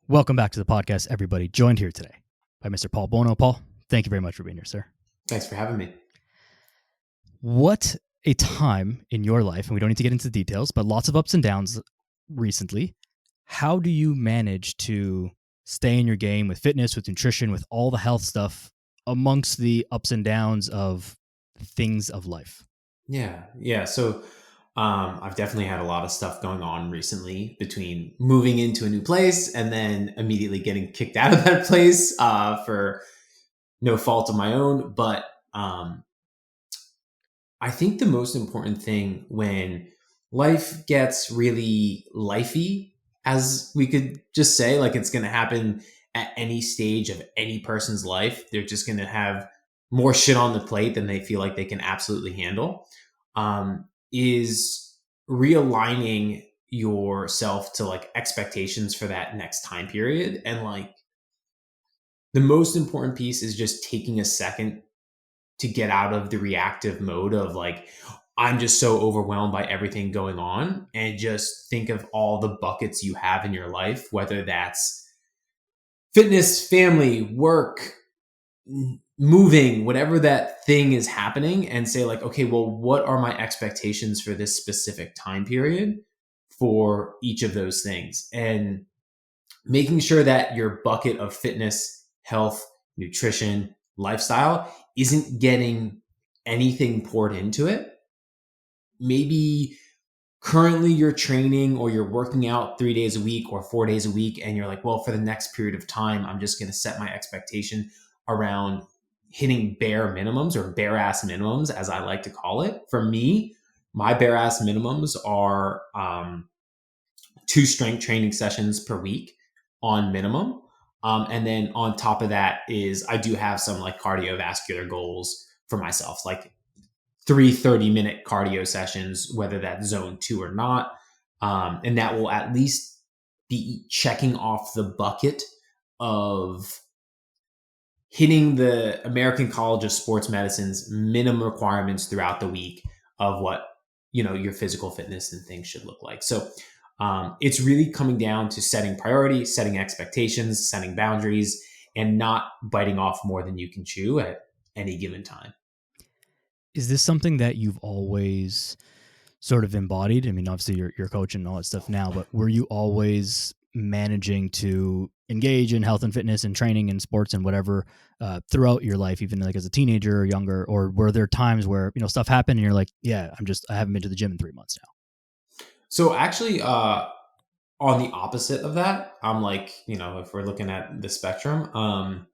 Welcome back to the podcast, everybody. Joined here today by Mr. Paul Buono. Paul, thank you very much for being here, sir. Thanks for having me. What a time in your life, and we don't need to get into the details, but lots of ups and downs recently. How do you manage to stay in your game with fitness, with nutrition, with all the health stuff amongst the ups and downs of things of life? Yeah. So I've definitely had a lot of stuff going on recently between moving into a new place and then immediately getting kicked out of that place for no fault of my own. But I think the most important thing when life gets really lifey, as we could just say, like it's going to happen at any stage of any person's life, they're just going to have more shit on the plate than they feel like they can absolutely handle, is realigning yourself to like expectations for that next time period. And like the most important piece is just taking a second to get out of the reactive mode of like, I'm just so overwhelmed by everything going on, and just think of all the buckets you have in your life, whether that's fitness, family, work, moving, whatever that thing is happening, and say like, okay, well, what are my expectations for this specific time period for each of those things? And making sure that your bucket of fitness, health, nutrition, lifestyle isn't getting anything poured into it. Maybe currently you're training or you're working out 3 days a week or 4 days a week, and you're like, well, for the next period of time, I'm just going to set my expectation around hitting bare minimums, or bare ass minimums, as I like to call it. For me, my bare ass minimums are 2 strength training sessions per week on minimum. And then on top of that is I do have some like cardiovascular goals for myself, like 3 30-minute cardio sessions, whether that's zone 2 or not. And that will at least be checking off the bucket of hitting the American College of Sports Medicine's minimum requirements throughout the week of what, your physical fitness and things should look like. So it's really coming down to setting priorities, setting expectations, setting boundaries, and not biting off more than you can chew at any given time. Is this something that you've always sort of embodied? I mean, obviously you're coaching and all that stuff now, but were you always managing to engage in health and fitness and training and sports and whatever throughout your life, even like as a teenager or younger? Or were there times where, stuff happened and you're like, yeah, I haven't been to the gym in 3 months now? So actually, on the opposite of that, I'm like, if we're looking at the spectrum, so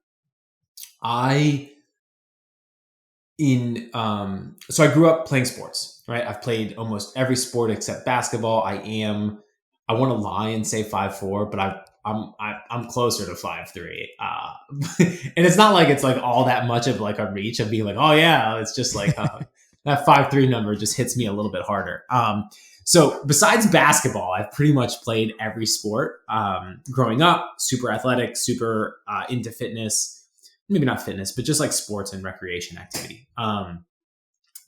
I grew up playing sports, right? I've played almost every sport except basketball. I want to lie and say 5'4", but I'm closer to 5'3". And it's not like it's like all that much of like a reach of being like, oh yeah, it's just like that 5'3" number just hits me a little bit harder. So besides basketball, I've pretty much played every sport growing up. Super athletic, super into fitness. Maybe not fitness, but just like sports and recreation activity.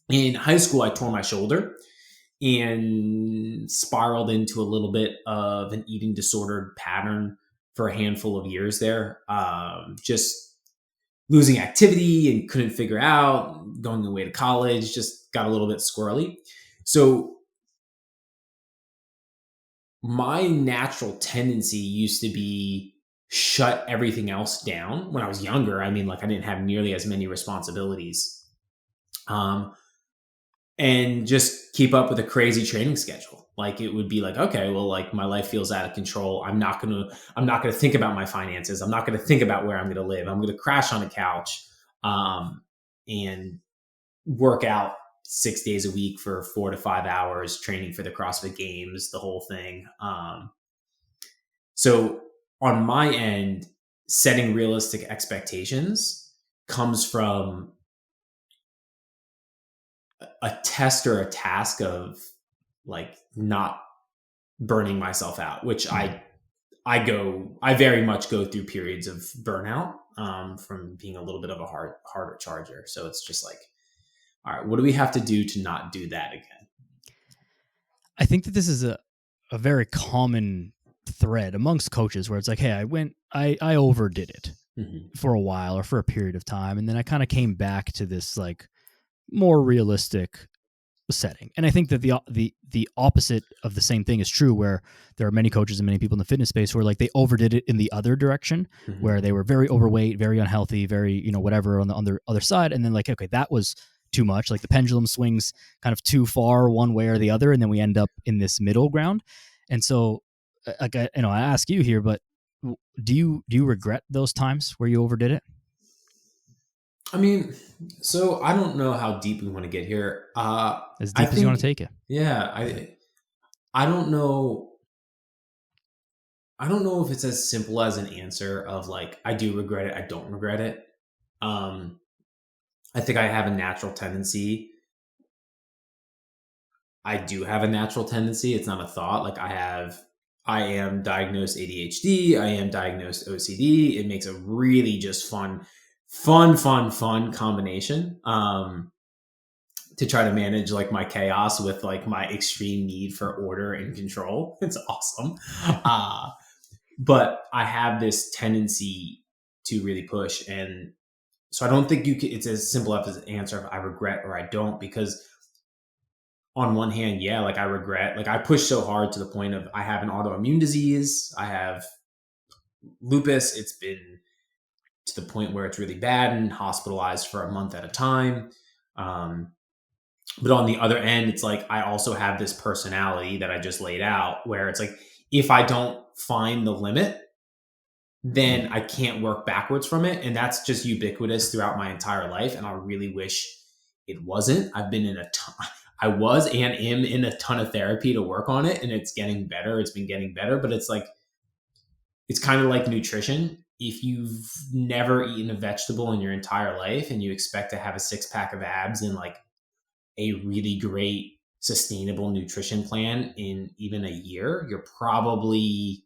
In high school, I tore my shoulder and spiraled into a little bit of an eating disordered pattern for a handful of years there. Just losing activity and couldn't figure out, going away to college, just got a little bit squirrely. So my natural tendency used to be shut everything else down when I was younger. I mean, like I didn't have nearly as many responsibilities, and just keep up with a crazy training schedule. Like it would be like, okay, well, like my life feels out of control. I'm not going to think about my finances. I'm not going to think about where I'm going to live. I'm going to crash on a couch, and work out 6 days a week for 4 to 5 hours, training for the CrossFit Games, the whole thing. So on my end, setting realistic expectations comes from a test or a task of like not burning myself out, which I very much go through periods of burnout from being a little bit of a harder charger. So it's just like, all right, what do we have to do to not do that again? I think that this is a very common thread amongst coaches where it's like, hey, I overdid it Mm-hmm. for a while or for a period of time, and then I kind of came back to this like more realistic setting. And I think that the opposite of the same thing is true, where there are many coaches and many people in the fitness space where like they overdid it in the other direction, Mm-hmm. where they were very overweight, very unhealthy, very, whatever on the other side, and then like, okay, that was too much. Like the pendulum swings kind of too far one way or the other, and then we end up in this middle ground. And so, like I ask you here, but do you regret those times where you overdid it? I mean, so I don't know how deep we want to get here. As I deep as you want to think, take it. yeah, I don't know. I don't know if it's as simple as an answer of like I do regret it, I don't regret it. Um, I think I have a natural tendency. I do have a natural tendency. It's not a thought. Like I am diagnosed ADHD. I am diagnosed OCD. It makes a really just fun combination. To try to manage like my chaos with like my extreme need for order and control. It's awesome. Uh, but I have this tendency to really push. And so I don't think it's as simple as an answer of I regret or I don't, because on one hand, yeah, like I regret, like I pushed so hard to the point of I have an autoimmune disease. I have lupus. It's been to the point where it's really bad and hospitalized for a month at a time. Um, But on the other end, it's like I also have this personality that I just laid out where it's like if I don't find the limit, then I can't work backwards from it. And that's just ubiquitous throughout my entire life. And I really wish it wasn't. I've been in a ton, I was and am in a ton of therapy to work on it. And it's getting better. It's been getting better. But it's like, it's kind of like nutrition. If you've never eaten a vegetable in your entire life and you expect to have a 6 pack of abs in like a really great sustainable nutrition plan in even a year, you're probably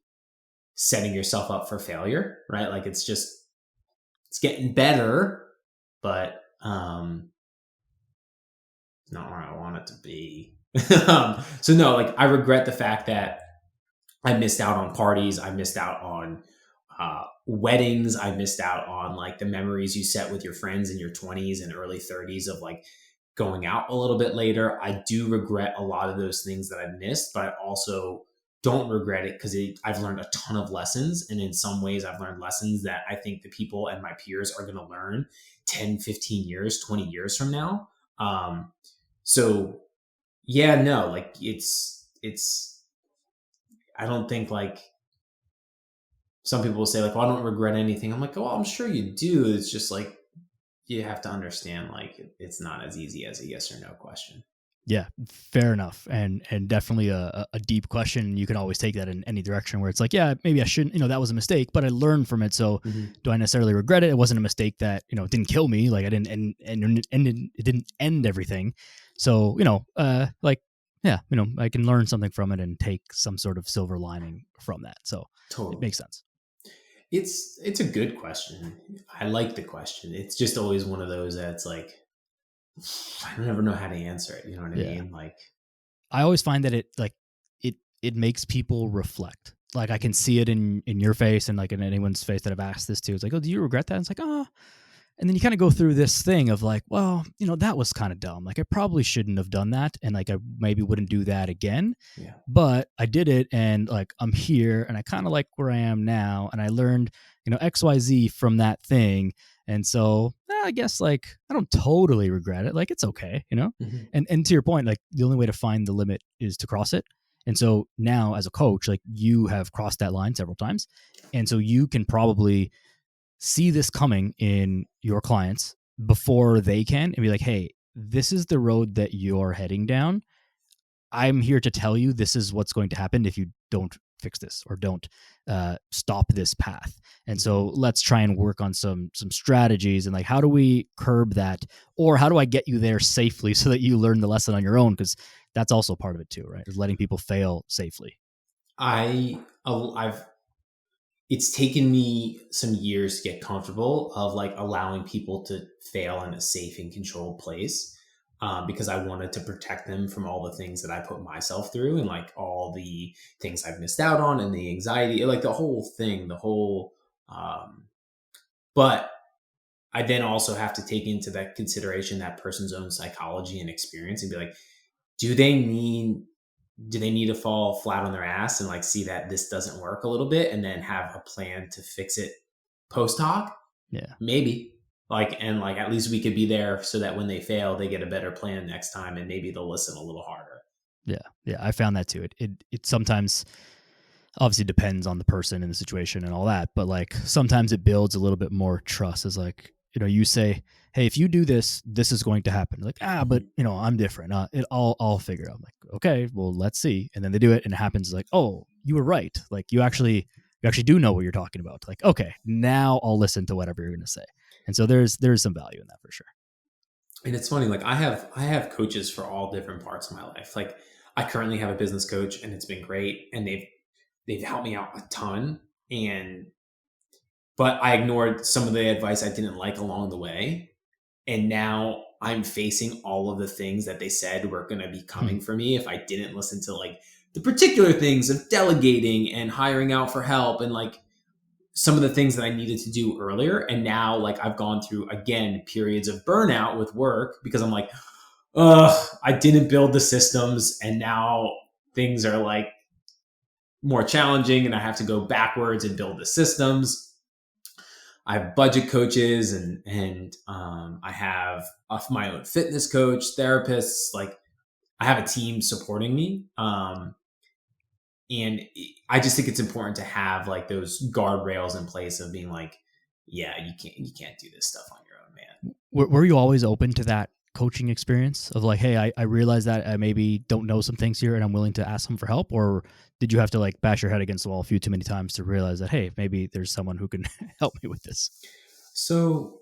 setting yourself up for failure, right? Like it's getting better, but not where I want it to be. So no, like I regret the fact that I missed out on parties. I missed out on weddings. I missed out on like the memories you set with your friends in your 20s and early 30s of like going out a little bit later. I do regret a lot of those things that I missed, but I also don't regret it because I've learned a ton of lessons. And in some ways, I've learned lessons that I think the people and my peers are going to learn 10, 15 years, 20 years from now. So yeah, no, like I don't think like some people will say like, well, I don't regret anything. I'm like, oh, well, I'm sure you do. It's just like, you have to understand like it's not as easy as a yes or no question. Yeah, fair enough, and definitely a deep question. You can always take that in any direction. Where it's like, yeah, maybe I shouldn't. That was a mistake, but I learned from it. So, Mm-hmm. do I necessarily regret it? It wasn't a mistake that didn't kill me. Like I didn't it didn't end everything. So like yeah, I can learn something from it and take some sort of silver lining from that. So it Totally. makes sense. It's a good question. I like the question. It's just always one of those that's like I don't ever know how to answer it. You know what I Yeah. mean? Like, I always find that it makes people reflect. Like I can see it in your face and like in anyone's face that I've asked this to. It's like, oh, do you regret that? And it's like, oh, and then you kind of go through this thing of like, well, that was kind of dumb. Like I probably shouldn't have done that, and like I maybe wouldn't do that again. yeah. But I did it, and like I'm here, and I kind of like where I am now, and I learned XYZ from that thing, and so I guess like I don't totally regret it. Like it's okay. Mm-hmm. And to your point, like the only way to find the limit is to cross it. And so now as a coach, like you have crossed that line several times, and so you can probably see this coming in your clients before they can and be like, hey, this is the road that you're heading down. I'm here to tell you this is what's going to happen if you don't fix this or don't stop this path. And Mm-hmm. so let's try and work on some strategies and like how do we curb that, or how do I get you there safely so that you learn the lesson on your own, because that's also part of it too, right? Is letting people fail safely. I've it's taken me some years to get comfortable of like allowing people to fail in a safe and controlled place. because I wanted to protect them from all the things that I put myself through and like all the things I've missed out on and the anxiety, like the whole thing, the whole. But I then also have to take into that consideration that person's own psychology and experience and be like, do they need to fall flat on their ass and like see that this doesn't work a little bit and then have a plan to fix it post hoc? Yeah. Maybe. Like, and like at least we could be there so that when they fail, they get a better plan next time and maybe they'll listen a little harder. Yeah. Yeah. I found that too. It sometimes obviously depends on the person and the situation and all that, but like sometimes it builds a little bit more trust. As like, you say, hey, if you do this, this is going to happen. Like, but I'm different. I'll figure it out. I'm like, okay, well, let's see. And then they do it and it happens. Like, oh, you were right. Like you actually do know what you're talking about. Like, okay, now I'll listen to whatever you're going to say. And so there's some value in that for sure. And it's funny, like I have coaches for all different parts of my life. Like I currently have a business coach and it's been great. And they've helped me out a ton. But I ignored some of the advice I didn't like along the way. And now I'm facing all of the things that they said were going to be coming for me if I didn't listen to like the particular things of delegating and hiring out for help and like some of the things that I needed to do earlier. And now like I've gone through again periods of burnout with work because I'm like, I didn't build the systems and now things are like more challenging and I have to go backwards and build the systems. I have budget coaches and I have my own fitness coach, therapists. Like I have a team supporting me. And I just think it's important to have like those guardrails in place of being like, yeah, you can't do this stuff on your own, man. Were you always open to that coaching experience of like, hey, I realize that I maybe don't know some things here and I'm willing to ask them for help? Or did you have to like bash your head against the wall a few too many times to realize that, hey, maybe there's someone who can help me with this? So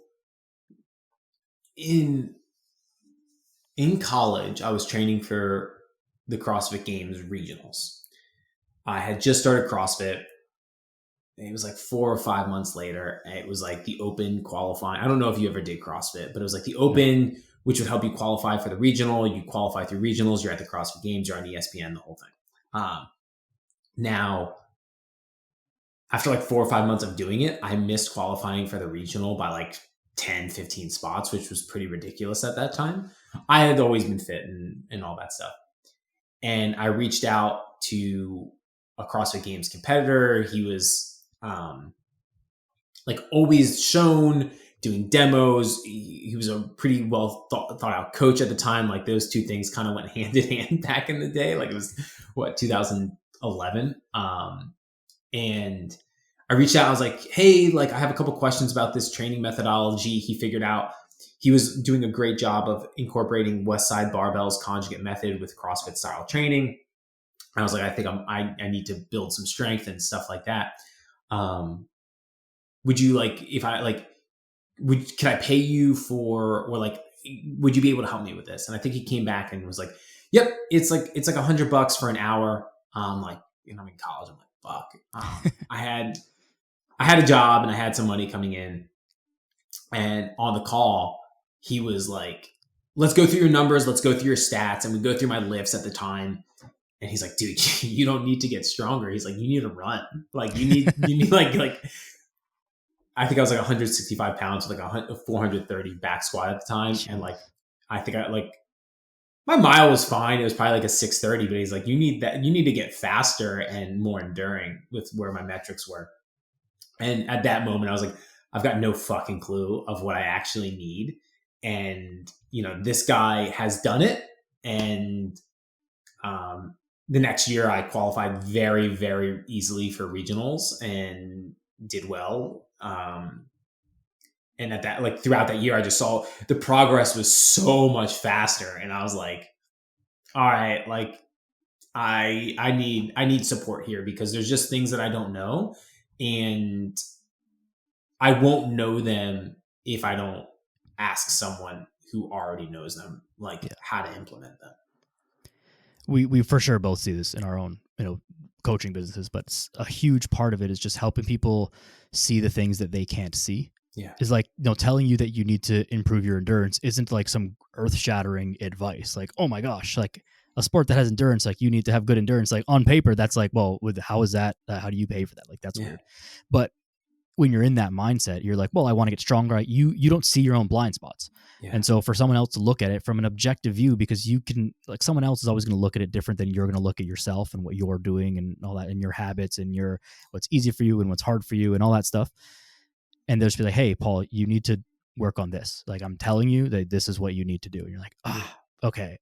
in college, I was training for the CrossFit Games regionals. I had just started CrossFit. It was like 4 or 5 months later. It was like the open qualifying. I don't know if you ever did CrossFit, but it was like the open, which would help you qualify for the regional. You qualify through regionals. You're at the CrossFit Games. You're on ESPN, the whole thing. Now, after like 4 or 5 months of doing it, I missed qualifying for the regional by like 10, 15 spots, which was pretty ridiculous at that time. I had always been fit and all that stuff. And I reached out to a CrossFit Games competitor. He was like always shown doing demos. He was a pretty well thought out coach at the time. Like those two things kind of went hand in hand back in the day. Like it was 2011. And I reached out. I was like, hey, like I have a couple questions about this training methodology. He figured out he was doing a great job of incorporating West Side Barbell's conjugate method with CrossFit style training. I was like, I think I need to build some strength and stuff like that. Would you like, if I like, can I pay you for, or like, would you be able to help me with this? And I think he came back and was like, yep, it's like $100 for an hour. Like, I'm in college. I'm like, fuck. I had a job and I had some money coming in, and on the call, he was like, let's go through your numbers. Let's go through your stats. And we go through my lifts at the time. And he's like, dude, you don't need to get stronger. He's like, you need to run. Like you need like, I think I was like 165 pounds with like a 430 back squat at the time. And like, I think my mile was fine. It was probably like a 630, but he's like, you need to get faster and more enduring with where my metrics were. And at that moment I was like, I've got no fucking clue of what I actually need. And, this guy has done it. And, the next year I qualified very, very easily for regionals and did well. And at that, like throughout that year, I just saw the progress was so much faster. And I was like, all right, like I need support here because there's just things that I don't know. And I won't know them if I don't ask someone who already knows them, like how to implement them. We for sure both see this in our own, coaching businesses, but a huge part of it is just helping people see the things that they can't see. Yeah. is like, telling you that you need to improve your endurance isn't like some earth shattering advice. Like, oh my gosh, like a sport that has endurance, like you need to have good endurance. Like on paper, that's like, well, how is that? How do you pay for that? Like that's Yeah. weird. But when you're in that mindset, you're like, well, I want to get stronger. You don't see your own blind spots. Yeah. And so for someone else to look at it from an objective view, because you can, like, someone else is always going to look at it different than you're going to look at yourself and what you're doing and all that, and your habits and your what's easy for you and what's hard for you and all that stuff. And they'll just be like, hey, Paul, you need to work on this. Like, I'm telling you that this is what you need to do. And you're like, okay.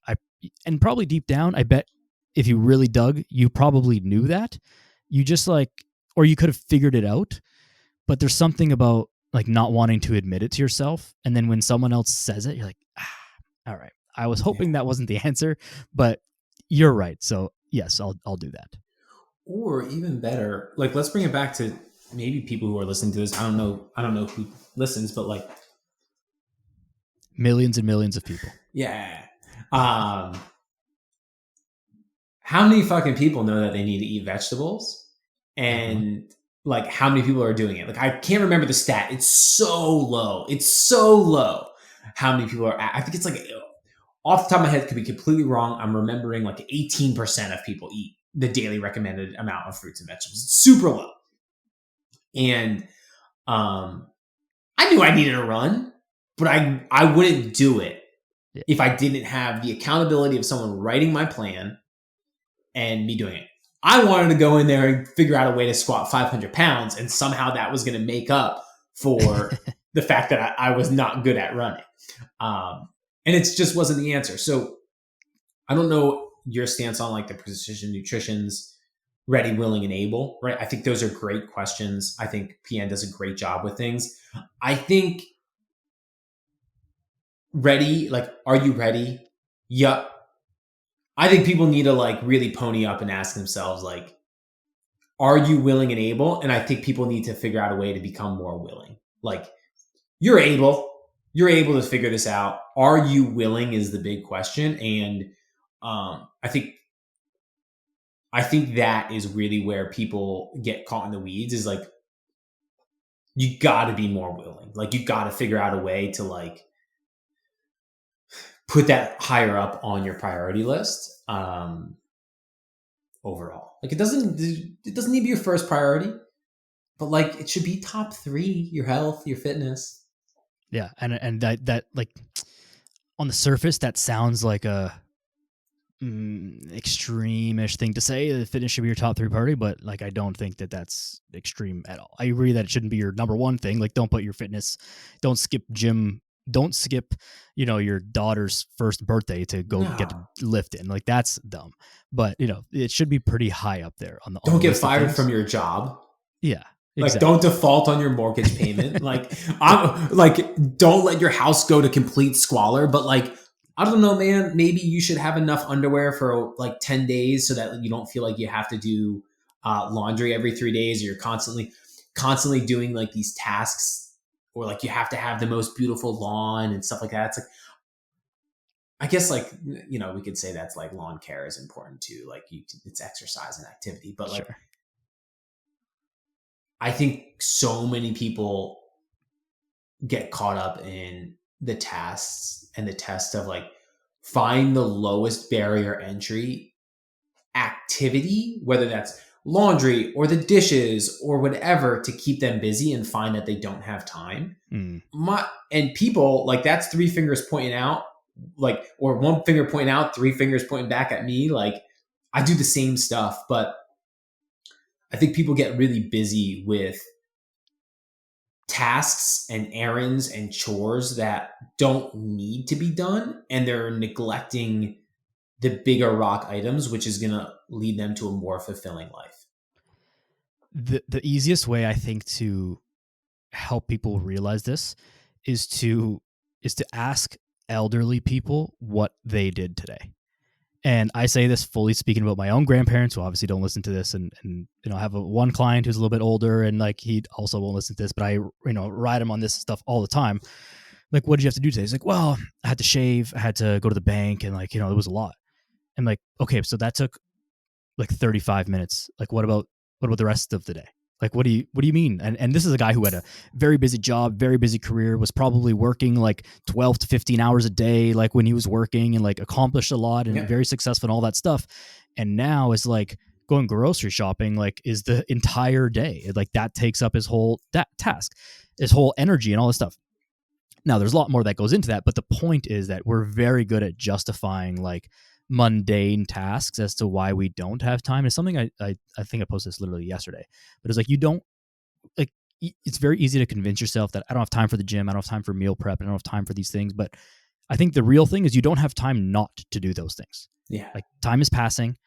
And probably deep down, I bet if you really dug, you probably knew that. You just like, or you could have figured it out. But there's something about like not wanting to admit it to yourself. And then when someone else says it, you're like, all right. I was hoping that wasn't the answer, but you're right. So yes, I'll do that. Or even better, like let's bring it back to maybe people who are listening to this. I don't know who listens, but like millions and millions of people. Yeah. How many fucking people know that they need to eat vegetables? And like how many people are doing it? Like I can't remember the stat. It's so low. It's so low. How many people are I think it's like off the top of my head, could be completely wrong. I'm remembering like 18% of people eat the daily recommended amount of fruits and vegetables. It's super low. And I knew I needed a run, but I wouldn't do it if I didn't have the accountability of someone writing my plan and me doing it. I wanted to go in there and figure out a way to squat 500 pounds, and somehow that was going to make up for the fact that I was not good at running. And it just wasn't the answer. So I don't know your stance on like the precision nutrition's ready, willing, and able, right? I think those are great questions. I think PN does a great job with things. I think ready, like, are you ready? Yup. I think people need to like really pony up and ask themselves, like, are you willing and able? And I think people need to figure out a way to become more willing. Like, you're able to figure this out. Are you willing is the big question. And I think that is really where people get caught in the weeds, is like, you got to be more willing. Like, you got to figure out a way to like put that higher up on your priority list. Overall, like it doesn't need to be your first priority, but like it should be top 3: your health, your fitness. Yeah. And that like on the surface, that sounds like a extreme-ish thing to say. The fitness should be your top 3 priority, but like I don't think that that's extreme at all. I agree that it shouldn't be your number one thing. Like, don't put your fitness, don't skip gym, don't skip, your daughter's first birthday to go get a lift in. Like, that's dumb. But it should be pretty high up there on the. Don't get fired from your job. Yeah. Like, don't default on your mortgage payment. Like, don't let your house go to complete squalor. But like, I don't know, man. Maybe you should have enough underwear for like 10 days so that you don't feel like you have to do laundry every 3 days, or you're constantly doing like these tasks, or like you have to have the most beautiful lawn and stuff like that. It's like, I guess like, we could say that's like lawn care is important too. Like it's exercise and activity, but like, sure. I think so many people get caught up in the tasks and the test of like, find the lowest barrier entry activity, whether that's laundry or the dishes or whatever, to keep them busy and find that they don't have time. And people like, that's 3 fingers pointing out, like, or 1 finger pointing out, 3 fingers pointing back at me. Like, I do the same stuff, but I think people get really busy with tasks and errands and chores that don't need to be done, and they're neglecting the bigger rock items, which is going to lead them to a more fulfilling life. The easiest way, I think, to help people realize this is to ask elderly people what they did today. And I say this fully speaking about my own grandparents, who obviously don't listen to this, and I have one client who's a little bit older, and like he also won't listen to this, but I ride him on this stuff all the time. Like, what did you have to do today? He's like, well, I had to shave, I had to go to the bank, and like, it was a lot. I'm like, okay, so that took like 35 minutes. Like, what about the rest of the day? Like, what do you mean? And this is a guy who had a very busy job, very busy career, was probably working like 12 to 15 hours a day, like when he was working, and like accomplished a lot and Yep. very successful and all that stuff. And now is like going grocery shopping, like is the entire day. Like that takes up his whole task, his whole energy and all this stuff. Now there's a lot more that goes into that, but the point is that we're very good at justifying like mundane tasks as to why we don't have time. It's something I think I posted this literally yesterday, but it's like you don't like. It's very easy to convince yourself that I don't have time for the gym, I don't have time for meal prep, I don't have time for these things. But I think the real thing is you don't have time not to do those things. Yeah. Like time is passing.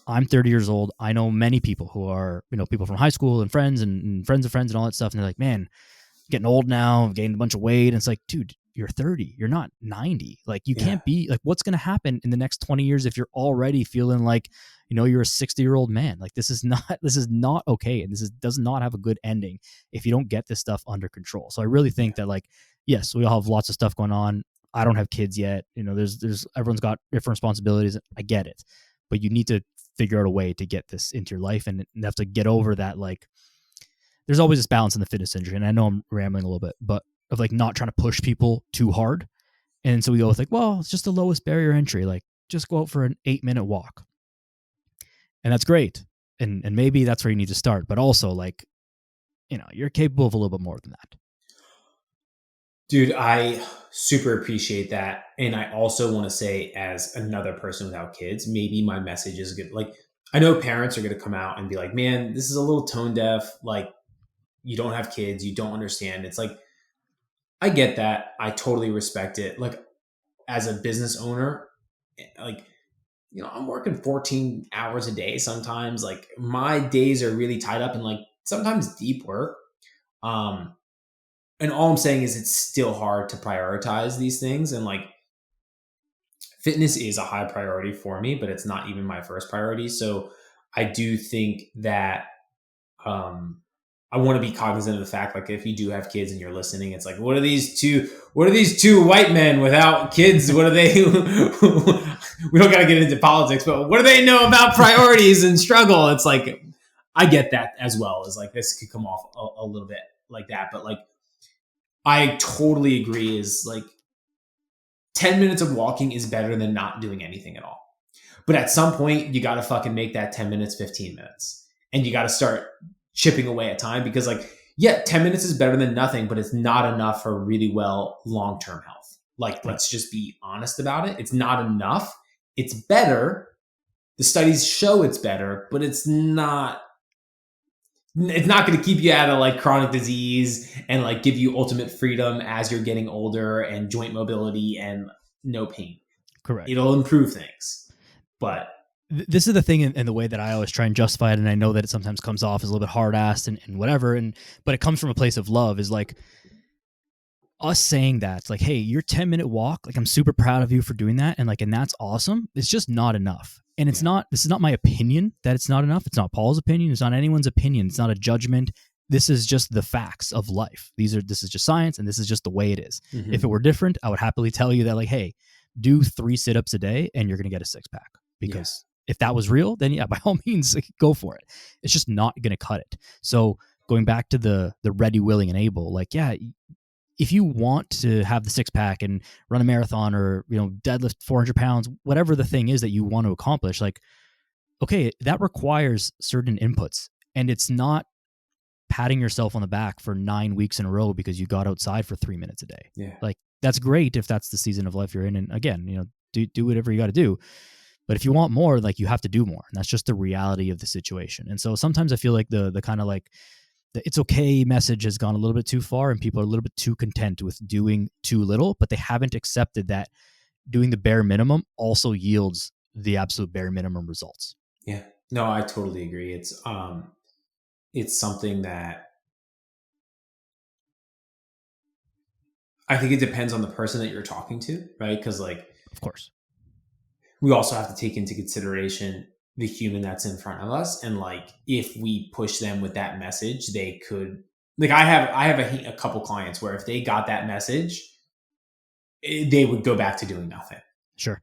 I'm 30 years old. I know many people who are, people from high school and friends and friends of friends and all that stuff. And they're like, man, getting old now, I've gained a bunch of weight. And it's like, dude, you're 30. You're not 90. Like you Yeah. can't be like, what's going to happen in the next 20 years if you're already feeling like, you're a 60-year-old man? Like this is not okay. And does not have a good ending if you don't get this stuff under control. So I really think that like, yes, we all have lots of stuff going on. I don't have kids yet. There's everyone's got different responsibilities. I get it, but you need to figure out a way to get this into your life and have to get over that. Like there's always this balance in the fitness industry. And I know I'm rambling a little bit, but of like not trying to push people too hard. And so we go with like, well, it's just the lowest barrier entry. Like just go out for an 8-minute walk. And that's great. And maybe that's where you need to start. But also like, you're capable of a little bit more than that. Dude, I super appreciate that. And I also want to say, as another person without kids, maybe my message is good. Like, I know parents are going to come out and be like, man, this is a little tone deaf. Like, you don't have kids, you don't understand. It's like, I get that. I totally respect it. Like, as a business owner, like, I'm working 14 hours a day sometimes. Like, my days are really tied up in like sometimes deep work. And all I'm saying is it's still hard to prioritize these things. And like fitness is a high priority for me, but it's not even my first priority. So I do think that I want to be cognizant of the fact, like if you do have kids and you're listening, it's like, what are these two white men without kids? What are they? We don't got to get into politics, but what do they know about priorities and struggle? It's like, I get that as well as like, this could come off a little bit like that, but like, I totally agree is like 10 minutes of walking is better than not doing anything at all. But at some point, you got to fucking make that 10 minutes, 15 minutes. And you got to start chipping away at time because, like, yeah, 10 minutes is better than nothing, but it's not enough for really well long-term health. Like, let's just be honest about it. It's not enough. It's better. The studies show it's better, but it's not going to keep you out of like chronic disease and like give you ultimate freedom as you're getting older and joint mobility and no pain. Correct. It'll improve things. But this is the thing in the way that I always try and justify it. And I know that it sometimes comes off as a little bit hard assed and whatever. But it comes from a place of love is like us saying that it's like, hey, your 10-minute walk, like I'm super proud of you for doing that. And that's awesome. It's just not enough. And this is not my opinion that it's not enough. It's not Paul's opinion. It's not anyone's opinion. It's not a judgment. This is just the facts of life. This is just science, and this is just the way it is. Mm-hmm. If it were different, I would happily tell you that, like, hey, do 3 sit-ups a day and you're going to get a 6-pack. Because if that was real, then yeah, by all means, go for it. It's just not going to cut it. So going back to the ready, willing, and able, like, yeah, if you want to have the 6-pack and run a marathon or, deadlift 400 pounds, whatever the thing is that you want to accomplish, like, okay, that requires certain inputs. And it's not patting yourself on the back for 9 weeks in a row because you got outside for 3 minutes a day. Yeah. Like that's great if that's the season of life you're in. And again, do whatever you got to do. But if you want more, like you have to do more. And that's just the reality of the situation. And so sometimes I feel like the kind of like, the it's okay message has gone a little bit too far and people are a little bit too content with doing too little, but they haven't accepted that doing the bare minimum also yields the absolute bare minimum results. Yeah, no, I totally agree. It's something that I think it depends on the person that you're talking to, right? Because like, of course, we also have to take into consideration the human that's in front of us, and like if we push them with that message, they could like I have a couple clients where if they got that message, they would go back to doing nothing. Sure.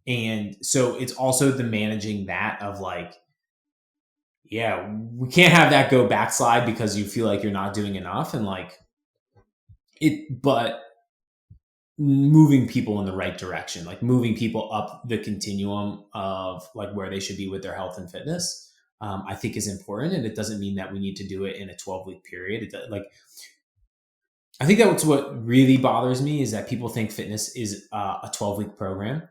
And so it's also the managing that of like, yeah, we can't have that go backslide because you feel like you're not doing enough, and like but moving people in the right direction, like moving people up the continuum of like where they should be with their health and fitness, I think is important. And it doesn't mean that we need to do it in a 12-week period. Like, I think that's what really bothers me, is that people think fitness is a 12-week program.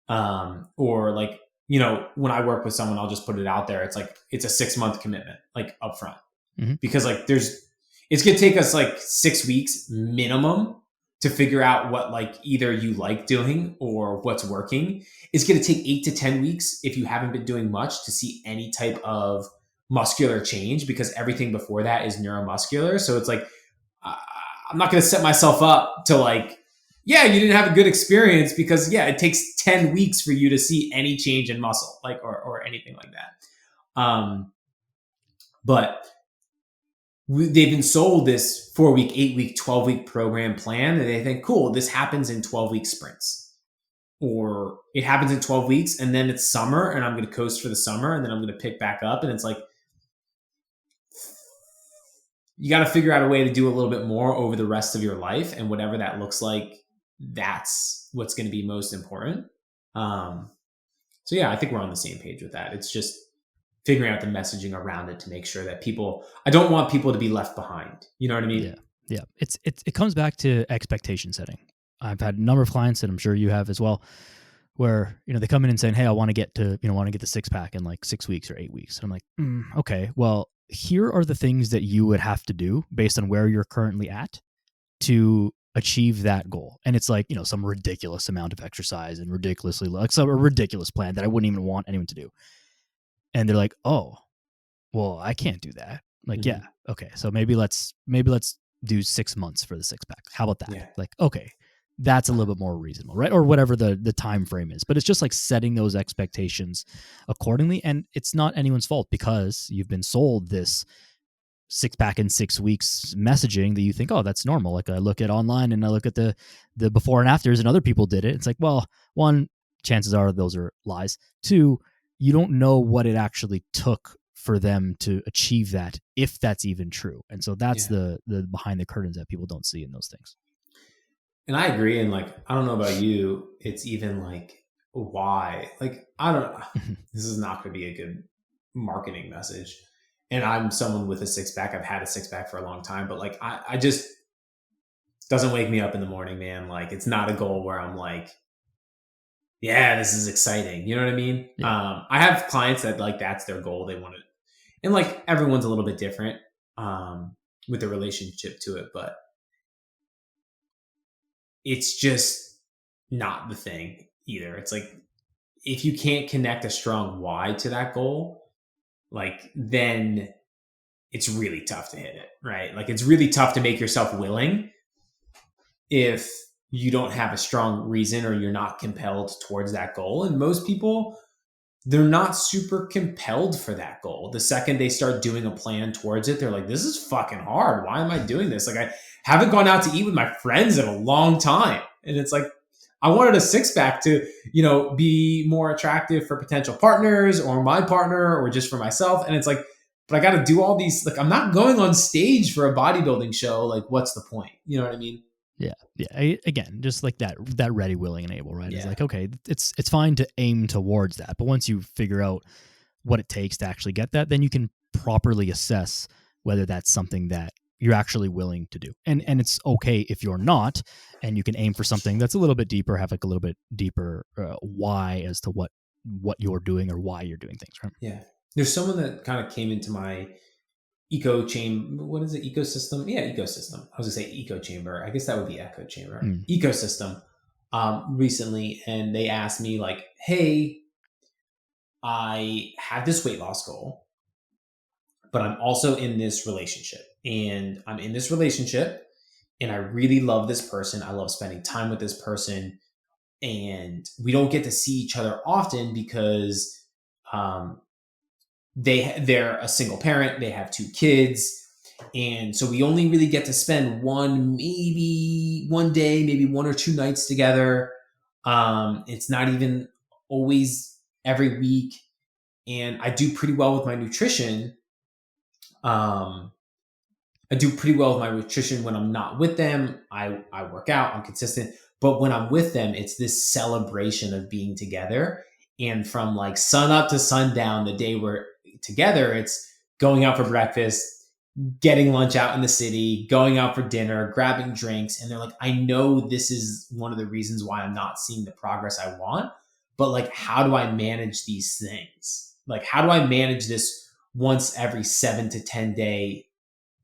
Or like, when I work with someone, I'll just put it out there. It's like, it's a 6-month commitment, like upfront, Mm-hmm. because like it's going to take us like 6 weeks minimum to figure out what like either you like doing or what's working. It's going to take 8 to 10 weeks if you haven't been doing much to see any type of muscular change, because everything before that is neuromuscular. So it's like, uh, I'm not going to set myself up to like, yeah, you didn't have a good experience, because yeah, it takes 10 weeks for you to see any change in muscle, like, or anything like that. But they've been sold this 4-week, 8-week, 12-week program plan, and they think, cool, this happens in 12-week sprints, or it happens in 12 weeks and then it's summer and I'm going to coast for the summer and then I'm going to pick back up. And it's like, you got to figure out a way to do a little bit more over the rest of your life, and whatever that looks like, that's what's going to be most important. So yeah, I think we're on the same page with that. It's just figuring out the messaging around it to make sure that I don't want people to be left behind. You know what I mean? Yeah. Yeah. It comes back to expectation setting. I've had a number of clients, and I'm sure you have as well, where, they come in and saying, hey, I want to get to, want to get the 6-pack in like 6 weeks or 8 weeks. And I'm like, okay, well, here are the things that you would have to do based on where you're currently at to achieve that goal. And it's like, some ridiculous amount of exercise and ridiculously like a ridiculous plan that I wouldn't even want anyone to do. And they're like, oh, well, I can't do that. Like, Mm-hmm. yeah, okay. So maybe let's do 6 months for the 6-pack. How about that? Yeah. Like, okay, that's a little bit more reasonable, right? Or whatever the time frame is. But it's just like setting those expectations accordingly. And it's not anyone's fault, because you've been sold this 6-pack in 6 weeks messaging that you think, oh, that's normal. Like, I look at online and I look at the before and afters and other people did it. It's like, well, one, chances are those are lies. Two, you don't know what it actually took for them to achieve that, if that's even true. And so that's the behind the curtains that people don't see in those things. And I agree. And like, I don't know about you, it's even like, why? Like, I don't know. This is not going to be a good marketing message. And I'm someone with a 6-pack. I've had a 6-pack for a long time, but like, I just, doesn't wake me up in the morning, man. Like, it's not a goal where I'm like, yeah, this is exciting. You know what I mean? Yeah. I have clients that like, that's their goal. They want it. And like, everyone's a little bit different with the relationship to it, but it's just not the thing either. It's like, if you can't connect a strong why to that goal, like, then it's really tough to hit it, right? Like, it's really tough to make yourself willing if you don't have a strong reason or you're not compelled towards that goal. And most people, they're not super compelled for that goal. The second they start doing a plan towards it, they're like, this is fucking hard. Why am I doing this? Like, I haven't gone out to eat with my friends in a long time. And it's like, I wanted a 6-pack to, be more attractive for potential partners or my partner or just for myself. And it's like, but I got to do all these, like, I'm not going on stage for a bodybuilding show. Like, what's the point? You know what I mean? Yeah. Yeah. Again, just like that ready, willing, and able, right? Yeah. It's like, okay, it's fine to aim towards that. But once you figure out what it takes to actually get that, then you can properly assess whether that's something that you're actually willing to do. And it's okay if you're not, and you can aim for something that's a little bit deeper, have like a little bit deeper why as to what you're doing or why you're doing things, right? Yeah. There's someone that kind of came into my eco chamber. What is it? Ecosystem? Yeah, ecosystem. I was gonna say eco chamber. I guess that would be echo chamber. Ecosystem. Recently, and they asked me like, "Hey, I have this weight loss goal, but I'm also in this relationship, and I'm in this relationship, and I really love this person. I love spending time with this person, and we don't get to see each other often because um, they're a single parent. They have 2 kids." And so we only really get to spend maybe one day, maybe 1 or 2 nights together. It's not even always every week. and I do pretty well with my nutrition. I do pretty well with my nutrition when I'm not with them. I work out, I'm consistent. But when I'm with them, it's this celebration of being together. And from like sun up to sundown, the day we're together, it's going out for breakfast, getting lunch out in the city, going out for dinner, grabbing drinks. And they're like, I know this is one of the reasons why I'm not seeing the progress I want. But like, how do I manage these things? Like, how do I manage this once every 7 to 10 day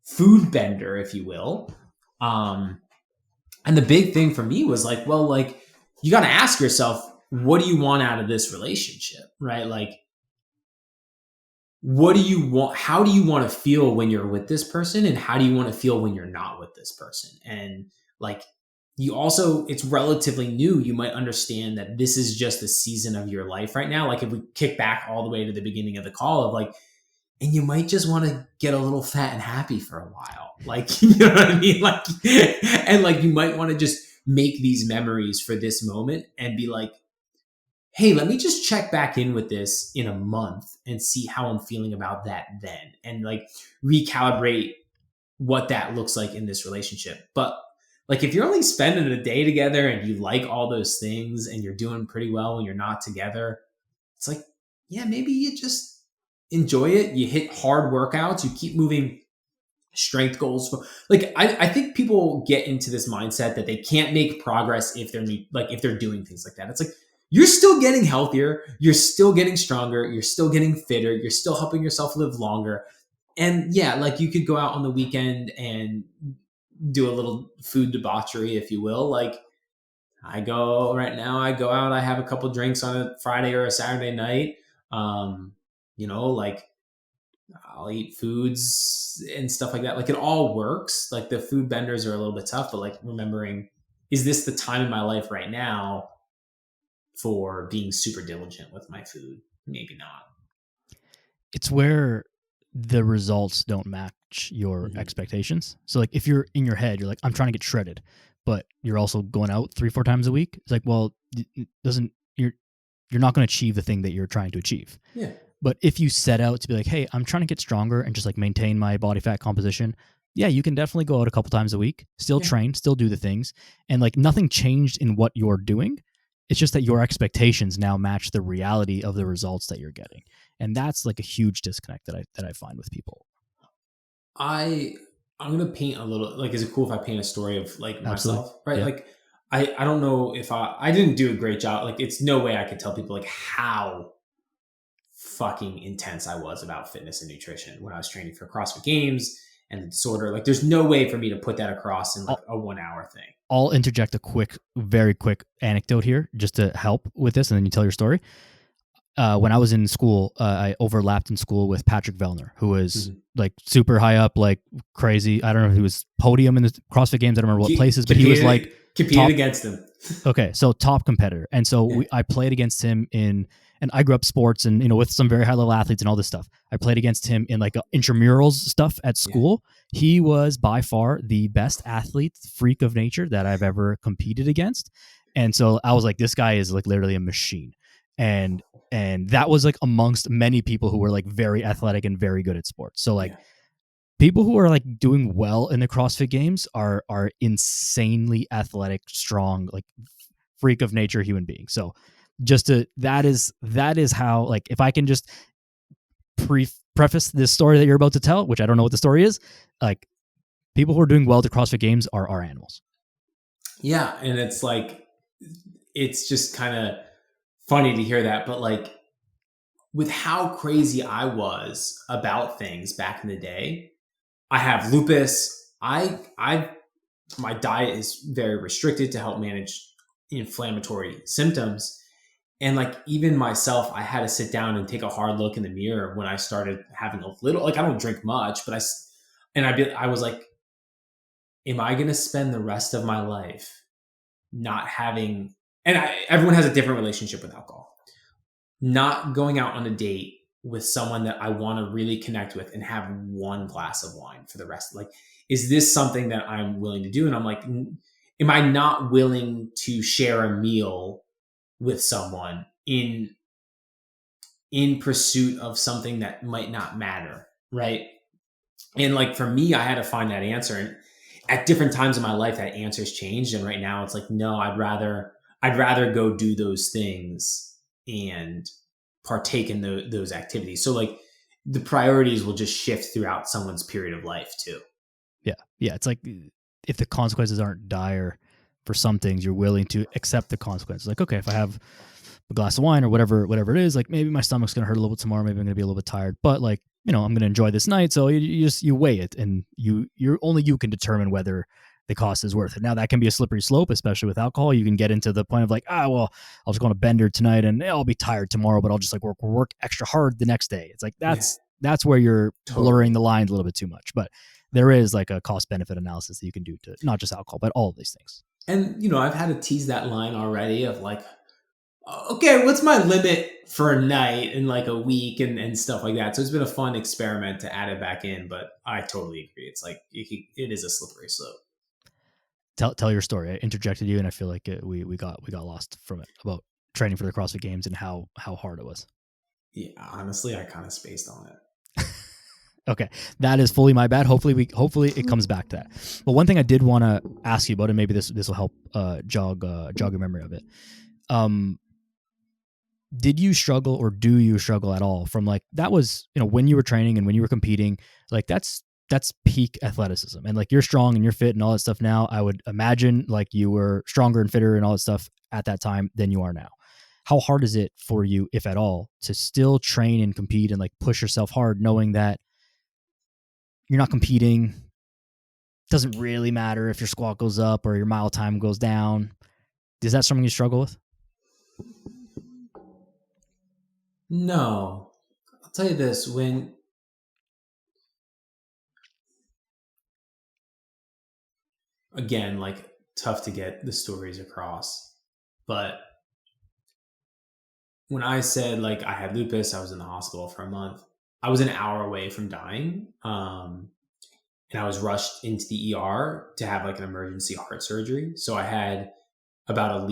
food bender, if you will? Um, and the big thing for me was like, well, like, you got to ask yourself, what do you want out of this relationship, right? Like, what do you want? How do you want to feel when you're with this person? And how do you want to feel when you're not with this person? And like, you also, it's relatively new. You might understand that this is just a season of your life right now. Like, if we kick back all the way to the beginning of the call of like, and you might just want to get a little fat and happy for a while. Like, you know what I mean? Like, and like, you might want to just make these memories for this moment and be like, hey, let me just check back in with this in a month and see how I'm feeling about that then. And like, recalibrate what that looks like in this relationship. But like, if you're only spending a day together and you like all those things and you're doing pretty well when you're not together, it's like, yeah, maybe you just enjoy it. You hit hard workouts, you keep moving strength goals. Like, I think people get into this mindset that they can't make progress if they're like, if they're doing things like that. It's like, you're still getting healthier, you're still getting stronger, you're still getting fitter, you're still helping yourself live longer. And yeah, like, you could go out on the weekend and do a little food debauchery, if you will. Like, I go right now, I go out, I have a couple drinks on a Friday or a Saturday night. Like, I'll eat foods and stuff like that. Like, it all works. Like, the food benders are a little bit tough, but like, remembering, is this the time in my life right now for being super diligent with my food? Maybe not. It's where the results don't match your expectations. So like, if you're in your head, you're like, I'm trying to get shredded, but you're also going out 3-4 times a week. It's like, well, you're not going to achieve the thing that you're trying to achieve. Yeah. But if you set out to be like, hey, I'm trying to get stronger and just like maintain my body fat composition, yeah, you can definitely go out a couple times a week, still train, still do the things. And like, nothing changed in what you're doing. It's just that your expectations now match the reality of the results that you're getting. And that's like a huge disconnect that I find with people. I'm gonna paint a little, like, is it cool if I paint a story of like Absolutely. myself? Right. Yeah. Like, I don't know if I didn't do a great job. Like, it's no way I could tell people like how fucking intense I was about fitness and nutrition when I was training for CrossFit Games and the disorder. Like, there's no way for me to put that across in like a 1 hour thing. I'll interject a very quick anecdote here just to help with this, and then you tell your story. When I was in school, I overlapped in school with Patrick Vellner, who was like super high up, like crazy. I don't know if he was podium in the CrossFit Games. I don't remember what places, but he was like competed against him. Okay, so top competitor. And so I played against him and I grew up sports and, with some very high level athletes and all this stuff. I played against him in like intramurals stuff at school. Yeah. He was by far the best athlete, freak of nature that I've ever competed against. And so I was like, this guy is like literally a machine. And that was like amongst many people who were like very athletic and very good at sports. So like people who are like doing well in the CrossFit Games are insanely athletic, strong, like freak of nature human beings. So that is how, like, if I can just preface this story that you're about to tell, which I don't know what the story is, like, people who are doing well at the CrossFit Games are animals. Yeah. And it's like, it's just kind of funny to hear that, but like, with how crazy I was about things back in the day, I have lupus. My diet is very restricted to help manage inflammatory symptoms. And like, even myself, I had to sit down and take a hard look in the mirror when I started having a little, like, I don't drink much, but I was like, am I going to spend the rest of my life not having, everyone has a different relationship with alcohol, not going out on a date with someone that I want to really connect with and have one glass of wine for the rest. Like, is this something that I'm willing to do? And I'm like, am I not willing to share a meal with someone in in pursuit of something that might not matter, right? And like for me, I had to find that answer. And at different times in my life, that answer's changed. And right now, it's like, no, I'd rather go do those things and partake in those activities. So like the priorities will just shift throughout someone's period of life too. Yeah. Yeah. It's like if the consequences aren't dire for some things, you're willing to accept the consequences. Like, okay, if I have a glass of wine or whatever it is, like maybe my stomach's going to hurt a little bit tomorrow. Maybe I'm going to be a little bit tired, but like, I'm going to enjoy this night. So you weigh it, and you're only you can determine whether the cost is worth it. Now that can be a slippery slope, especially with alcohol. You can get into the point of like, well, I'll just go on a bender tonight and I'll be tired tomorrow, but I'll just like work extra hard the next day. It's like, Yeah, that's where you're blurring totally. the lines a little bit too much. But there is like a cost benefit analysis that you can do to not just alcohol, but all of these things. And I've had to tease that line already of like, okay, what's my limit for a night and like a week and stuff like that. So it's been a fun experiment to add it back in, but I totally agree. It's like it is a slippery slope. Tell your story. I interjected you, and I feel like we got lost from it about training for the CrossFit Games and how hard it was. Yeah, honestly, I kind of spaced on it. Okay, that is fully my bad. Hopefully it comes back to that. But one thing I did want to ask you about, and maybe this will help jog your memory of it. Did you struggle, or do you struggle at all from like that was when you were training and when you were competing? Like that's peak athleticism, and like you're strong and you're fit and all that stuff now. I would imagine like you were stronger and fitter and all that stuff at that time than you are now. How hard is it for you, if at all, to still train and compete and like push yourself hard, knowing that you're not competing? Doesn't really matter if your squat goes up or your mile time goes down. Is that something you struggle with? No, I'll tell you this: when again, like tough to get the stories across, but when I said like I had lupus, I was in the hospital for a month. I was an hour away from dying, and I was rushed into the ER to have like an emergency heart surgery. So I had about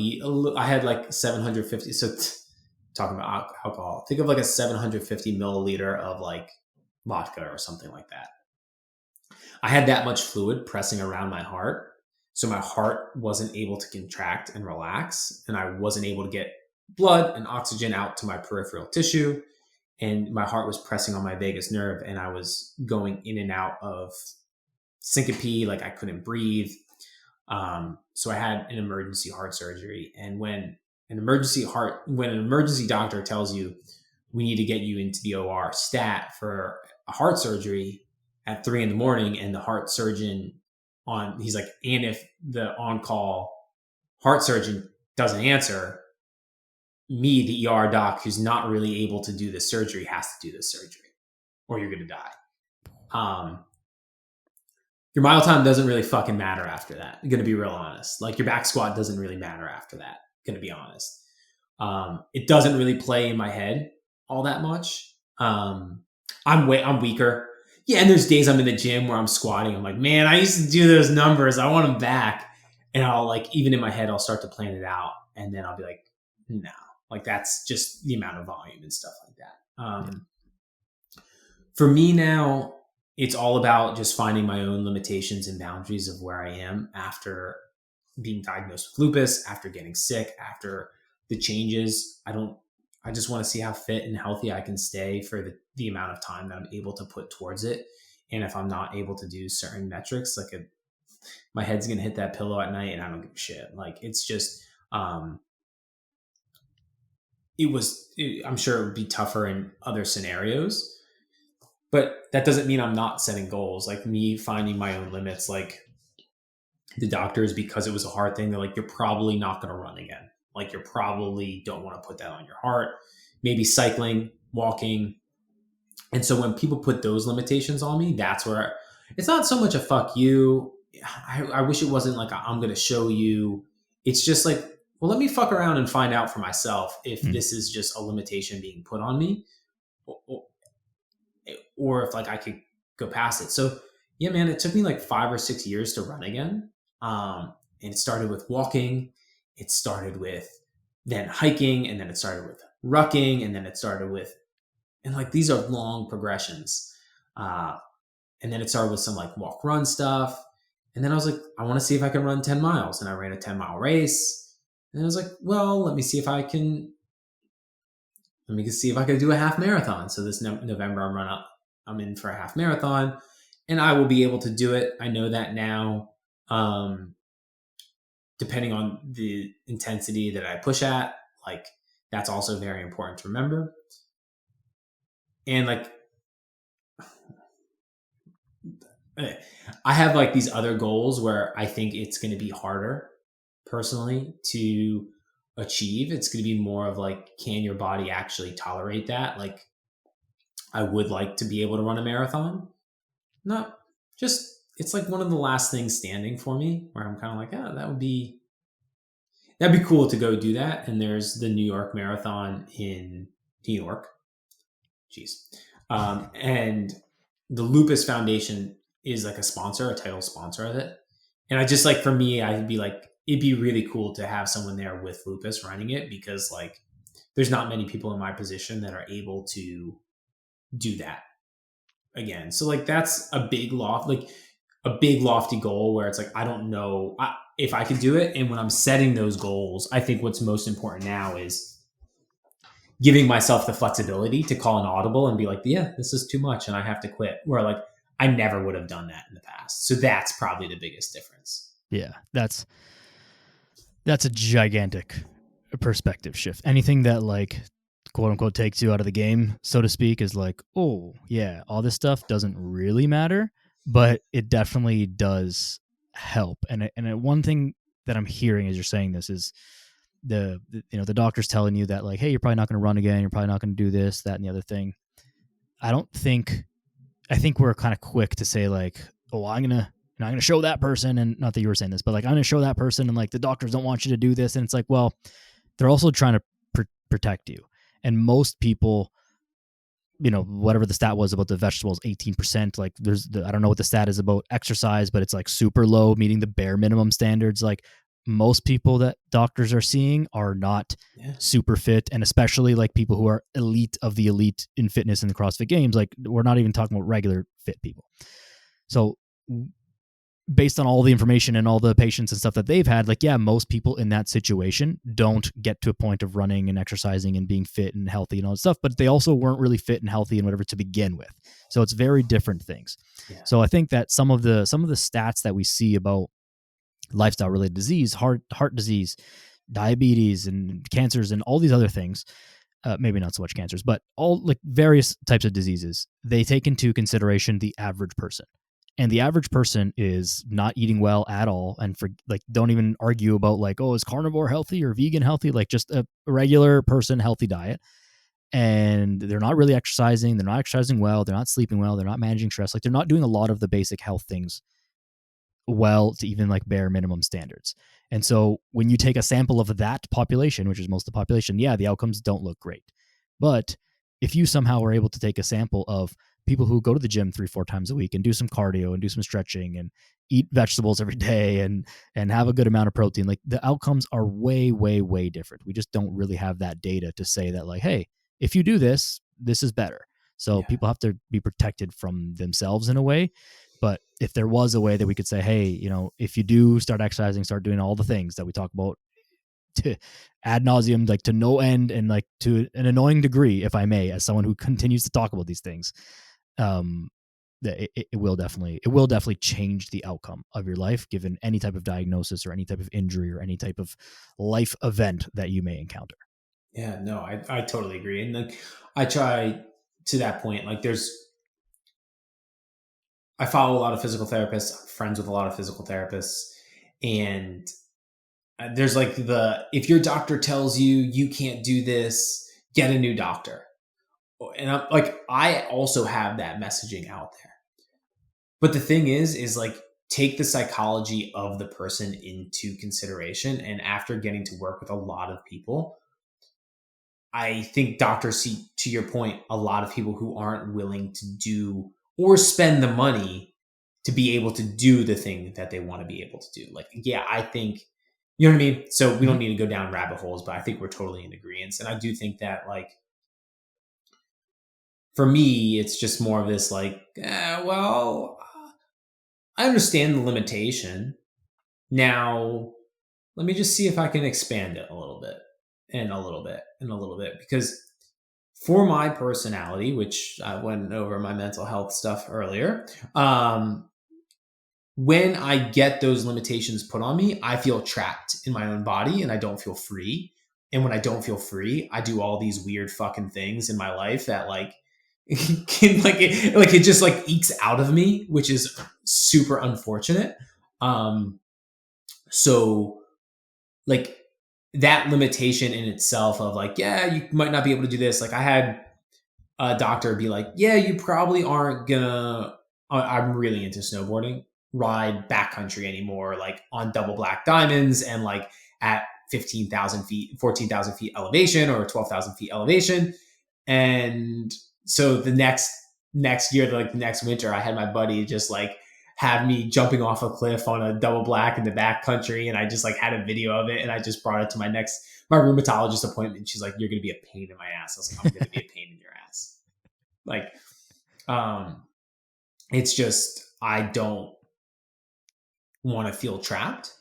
I had like 750. So talking about alcohol, think of like a 750 milliliter of like vodka or something like that. I had that much fluid pressing around my heart. So my heart wasn't able to contract and relax, and I wasn't able to get blood and oxygen out to my peripheral tissue. And my heart was pressing on my vagus nerve, and I was going in and out of syncope, like I couldn't breathe. So I had an emergency heart surgery. And when an emergency doctor tells you we need to get you into the OR stat for a heart surgery at 3 a.m, and the heart surgeon he's like, and if the on-call heart surgeon doesn't answer, me, the ER doc, who's not really able to do this surgery, has to do this surgery, or you're going to die. Your mile time doesn't really fucking matter after that. I'm going to be real honest. Like your back squat doesn't really matter after that. I'm going to be honest. It doesn't really play in my head all that much. I'm weaker. Yeah, and there's days I'm in the gym where I'm squatting. I'm like, man, I used to do those numbers. I want them back. And I'll like, even in my head, I'll start to plan it out. And then I'll be like, no, like that's just the amount of volume and stuff like that. For me now, it's all about just finding my own limitations and boundaries of where I am after being diagnosed with lupus, after getting sick, after the changes. I just want to see how fit and healthy I can stay for the amount of time that I'm able to put towards it. And if I'm not able to do certain metrics, like my head's going to hit that pillow at night and I don't give a shit. Like it's just, I'm sure it would be tougher in other scenarios, but that doesn't mean I'm not setting goals. Like me finding my own limits, like the doctors, because it was a hard thing, they're like, you're probably not going to run again. Like you probably don't want to put that on your heart. Maybe cycling, walking. And so when people put those limitations on me, that's where it's not so much a fuck you. I wish it wasn't like I'm going to show you. It's just like, well, let me fuck around and find out for myself if this is just a limitation being put on me, or if like I could go past it. So yeah, man, it took me like 5 or 6 years to run again. And it started with walking. It started with then hiking, and then it started with rucking, and then it started with And like, these are long progressions. And then it started with some like walk run stuff. And then I was like, I want to see if I can run 10 miles. And I ran a 10-mile race. And I was like, well, let me see if I can do a half marathon. So this November I'm in for a half marathon, and I will be able to do it. I know that now. Depending on the intensity that I push at, like, that's also very important to remember. And like, I have like these other goals where I think it's going to be harder personally to achieve. It's going to be more of like, can your body actually tolerate that? Like, I would like to be able to run a marathon. Not just, it's like one of the last things standing for me where I'm kind of like, oh, that'd be cool to go do that. And there's the New York Marathon in New York. Jeez. And the Lupus Foundation is like a title sponsor of it. And I just like, for me, I'd be like, it'd be really cool to have someone there with lupus running it, because like, there's not many people in my position that are able to do that again. So like, that's a big lofty goal where it's like, I don't know if I could do it. And when I'm setting those goals, I think what's most important now is giving myself the flexibility to call an audible and be like, yeah, this is too much and I have to quit. Where like, I never would have done that in the past. So that's probably the biggest difference. Yeah, that's a gigantic perspective shift. Anything that like quote unquote takes you out of the game, so to speak, is like, oh yeah, all this stuff doesn't really matter, but it definitely does help. And one thing that I'm hearing as you're saying this is the doctor's telling you that like, hey, you're probably not going to run again, you're probably not going to do this, that, and the other thing. I think we're kind of quick to say like, oh, I'm gonna show that person, and not that you were saying this, but like, I'm gonna show that person, and like, the doctors don't want you to do this, and it's like, well, they're also trying to protect you. And most people, whatever the stat was about the vegetables, 18%. Like, I don't know what the stat is about exercise, but it's like super low, meeting the bare minimum standards. Like, most people that doctors are seeing are not super fit, and especially like people who are elite of the elite in fitness in the CrossFit Games. Like, we're not even talking about regular fit people. So based on all the information and all the patients and stuff that they've had, like, yeah, most people in that situation don't get to a point of running and exercising and being fit and healthy and all that stuff, but they also weren't really fit and healthy and whatever to begin with. So it's very different things. Yeah. So I think that some of the stats that we see about lifestyle related disease, heart disease, diabetes, and cancers, and all these other things, maybe not so much cancers, but all like various types of diseases, they take into consideration the average person. And the average person is not eating well at all. And for like, don't even argue about like, oh, is carnivore healthy or vegan healthy? Like, just a regular person, healthy diet. And they're not really exercising. They're not exercising well. They're not sleeping well. They're not managing stress. Like, they're not doing a lot of the basic health things well to even like bare minimum standards. And so when you take a sample of that population, which is most of the population, yeah, the outcomes don't look great. But if you somehow are able to take a sample of people who go to the gym 3-4 times a week and do some cardio and do some stretching and eat vegetables every day and have a good amount of protein, like, the outcomes are way, way, way different. We just don't really have that data to say that like, hey, if you do this, this is better. So people have to be protected from themselves in a way. But if there was a way that we could say, hey, if you do start exercising, start doing all the things that we talk about to ad nauseum, like to no end, and like to an annoying degree, if I may, as someone who continues to talk about these things, it will definitely change the outcome of your life, given any type of diagnosis or any type of injury or any type of life event that you may encounter. Yeah, no, I totally agree. And like, I try to that point, like, I follow a lot of physical therapists, I'm friends with a lot of physical therapists, and there's like if your doctor tells you you can't do this, get a new doctor. And I'm like, I also have that messaging out there. But the thing is like, take the psychology of the person into consideration. And after getting to work with a lot of people, I think doctors see, to your point, a lot of people who aren't willing to do or spend the money to be able to do the thing that they want to be able to do. Like, yeah, I think, you know what I mean? So we don't need to go down rabbit holes, but I think we're totally in agreement. And I do think that, like, for me, it's just more of this like, well, I understand the limitation. Now, let me just see if I can expand it a little bit and a little bit and a little bit. Because for my personality, which I went over my mental health stuff earlier, when I get those limitations put on me, I feel trapped in my own body and I don't feel free. And when I don't feel free, I do all these weird fucking things in my life that like can it just like ekes out of me, which is super unfortunate. So like that limitation in itself of like, yeah, you might not be able to do this. Like I had a doctor be like, yeah, you probably aren't gonna, I'm really into snowboarding, ride backcountry anymore, like on double black diamonds and like at 15,000 feet, 14,000 feet elevation or 12,000 feet elevation. And so the next year, like the next winter, I had my buddy just like have me jumping off a cliff on a double black in the back country. And I just like had a video of it and I just brought it to my rheumatologist appointment. She's like, you're going to be a pain in my ass. I was like, I'm going to be a pain in your ass. Like, it's just, I don't want to feel trapped.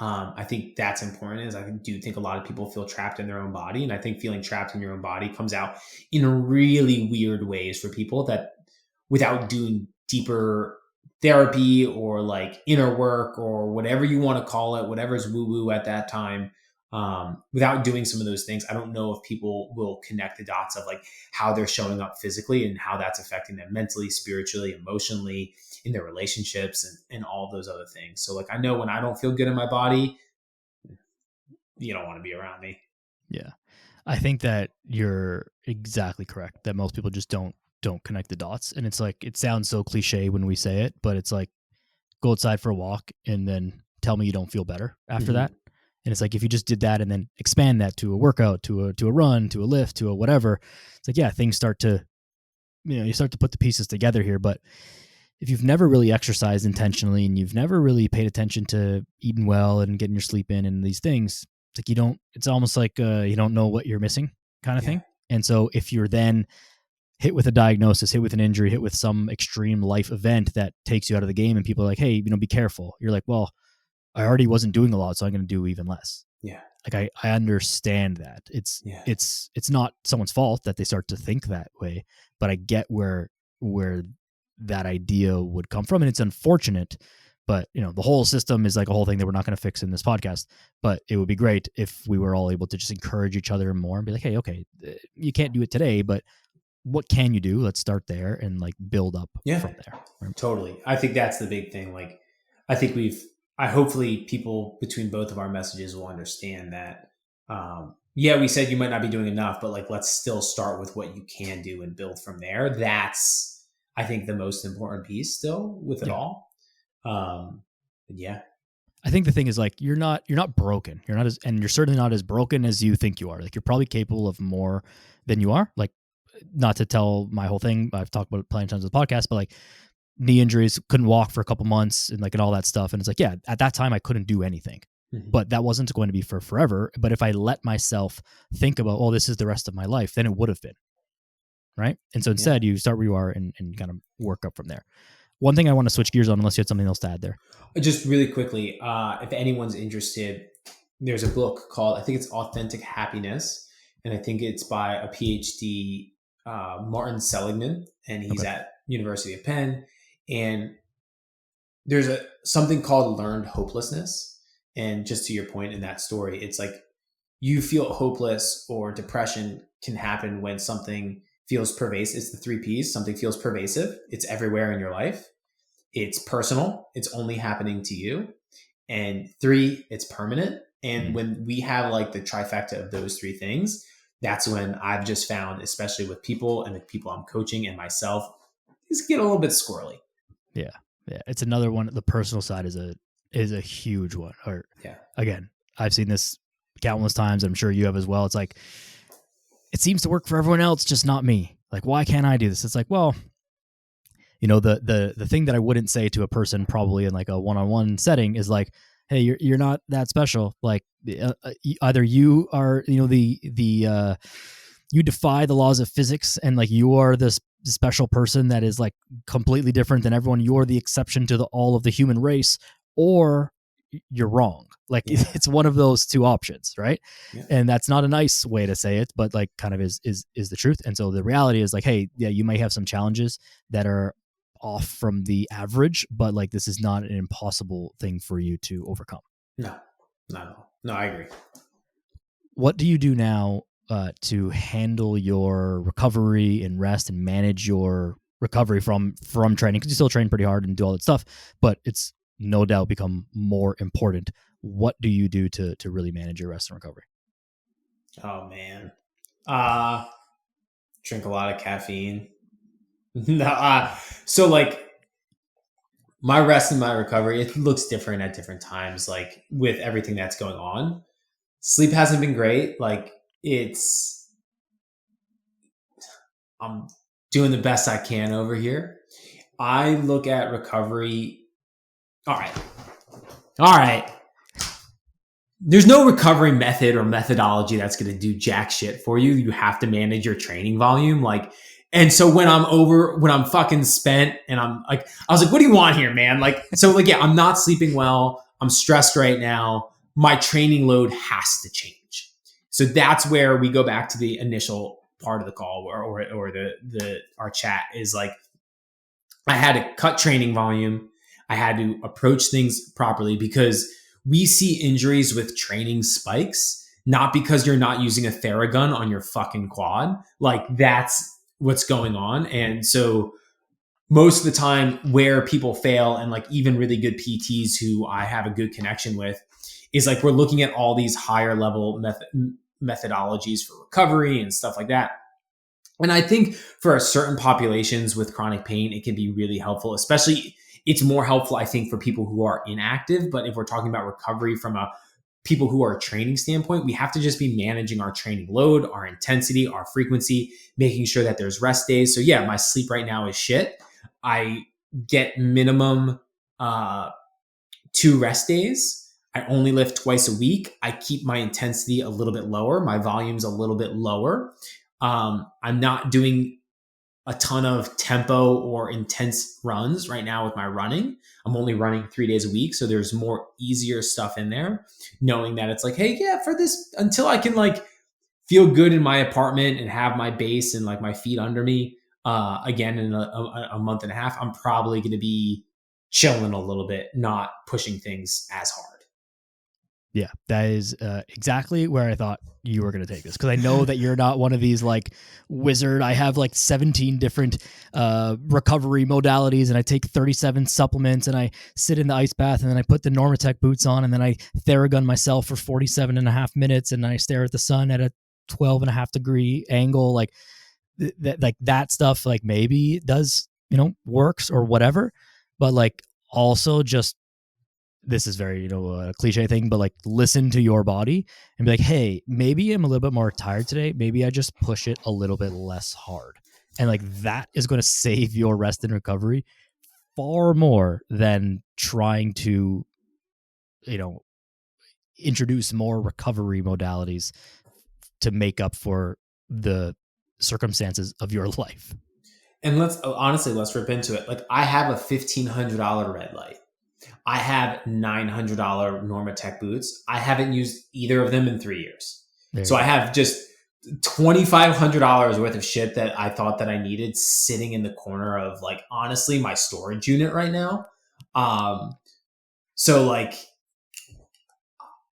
I think that's important is I do think a lot of people feel trapped in their own body. And I think feeling trapped in your own body comes out in really weird ways for people that without doing deeper therapy or like inner work or whatever you want to call it, whatever's woo woo at that time. Without doing some of those things, I don't know if people will connect the dots of like how they're showing up physically and how that's affecting them mentally, spiritually, emotionally, in their relationships and all those other things. So like, I know when I don't feel good in my body, you don't want to be around me. Yeah. I think that you're exactly correct that most people just don't connect the dots. And it's like, it sounds so cliche when we say it, but it's like, go outside for a walk and then tell me you don't feel better after that. And it's like, if you just did that and then expand that to a workout, to a run, to a lift, to a whatever, it's like, yeah, things start to, you start to put the pieces together here. But if you've never really exercised intentionally and you've never really paid attention to eating well and getting your sleep in and these things, it's like, it's almost like you don't know what you're missing kind of thing. And so if you're then hit with a diagnosis, hit with an injury, hit with some extreme life event that takes you out of the game and people are like, hey, be careful. You're like, well, I already wasn't doing a lot, so I'm going to do even less. Yeah. Like I understand that it's not someone's fault that they start to think that way, but I get where that idea would come from. And it's unfortunate, but the whole system is like a whole thing that we're not going to fix in this podcast, but it would be great if we were all able to just encourage each other more and be like, hey, okay, you can't do it today, but what can you do? Let's start there and like build up from there. Right? Totally. I think that's the big thing. Like, I think hopefully people between both of our messages will understand that, we said you might not be doing enough, but like, let's still start with what you can do and build from there. That's, I think, the most important piece still with it all. I think the thing is like, you're not broken. And you're certainly not as broken as you think you are. Like, you're probably capable of more than you are. Like, not to tell my whole thing, I've talked about it plenty of times on the podcast, but like, knee injuries, couldn't walk for a couple months and like, and all that stuff. And it's like, yeah, at that time I couldn't do anything, but that wasn't going to be for forever. But if I let myself think about, oh, this is the rest of my life, then it would have been. Right. And so instead you start where you are and kind of work up from there. One thing I want to switch gears on, unless you had something else to add there. Just really quickly, if anyone's interested, there's a book called, I think it's Authentic Happiness. And I think it's by a PhD, Martin Seligman, and he's at University of Penn. And there's something called learned hopelessness. And just to your point in that story, it's like you feel hopeless or depression can happen when something feels pervasive. It's the 3 Ps. Something feels pervasive. It's everywhere in your life. It's personal. It's only happening to you. And 3, it's permanent. And when we have like the trifecta of those 3 things, that's when I've just found, especially with people and the people I'm coaching and myself, these get a little bit squirrely. Yeah. It's another one. The personal side is a huge one. Or again, I've seen this countless times. I'm sure you have as well. It's like, it seems to work for everyone else, just not me. Like, why can't I do this? It's like, well, the thing that I wouldn't say to a person probably in like a one-on-one setting is like, hey, you're not that special. Like, either you are, the you defy the laws of physics and like you are this special person that is like completely different than everyone. You're the exception to all of the human race, or you're wrong. Like Yeah. it's one of those two options, right? Yeah. And that's not a nice way to say it, but like kind of is the truth. And so the reality is like, hey, yeah, you may have some challenges that are off from the average, but like this is not an impossible thing for you to overcome. No, not at all. No, I agree. What do you do now to handle your recovery and rest and manage your recovery from training? Because you still train pretty hard and do all that stuff, but it's no doubt become more important. What do you do to really manage your rest and recovery? Oh man, drink a lot of caffeine. No, so like my rest and my recovery, it looks different at different times. Like with everything that's going on, sleep hasn't been great. Like I'm doing the best I can over here. I look at recovery. All right. All right. There's no recovery method or methodology that's going to do jack shit for you. You have to manage your training volume. Like, and so when I'm fucking spent and I'm like, I was like, what do you want here, man? Like, so like, yeah, I'm not sleeping well. I'm stressed right now. My training load has to change. So that's where we go back to the initial part of the call or our chat is like, I had to cut training volume. I had to approach things properly because we see injuries with training spikes, not because you're not using a Theragun on your fucking quad. Like that's what's going on. And so most of the time where people fail and like even really good PTs who I have a good connection with is like we're looking at all these higher level methodologies for recovery and stuff like that. And I think for certain populations with chronic pain, it can be really helpful, especially it's more helpful, I think, for people who are inactive. But if we're talking about recovery from a people who are a training standpoint, we have to just be managing our training load, our intensity, our frequency, making sure that there's rest days. So yeah, my sleep right now is shit. I get minimum 2 rest days. I only lift twice a week. I keep my intensity a little bit lower. My volume's a little bit lower. I'm not doing a ton of tempo or intense runs right now with my running. I'm only running 3 days a week. So there's more easier stuff in there, knowing that it's like, hey, yeah, for this, until I can like feel good in my apartment and have my base and like my feet under me again in a month and a half, I'm probably going to be chilling a little bit, not pushing things as hard. Yeah, that is exactly where I thought you were going to take this, because I know that you're not one of these like wizard. I have like 17 different recovery modalities, and I take 37 supplements, and I sit in the ice bath, and then I put the Normatec boots on, and then I Theragun myself for 47 and a half minutes, and I stare at the sun at a 12 and a half degree angle. Like that stuff, like maybe does, works or whatever, but like also just, this is very, a cliche thing, but like listen to your body and be like, hey, maybe I'm a little bit more tired today. Maybe I just push it a little bit less hard. And like that is going to save your rest and recovery far more than trying to, introduce more recovery modalities to make up for the circumstances of your life. And let's rip into it. Like I have a $1,500 red light. I have $900 Normatec boots. I haven't used either of them in 3 years. So I have just $2,500 worth of shit that I thought that I needed sitting in the corner of like, honestly, my storage unit right now. So like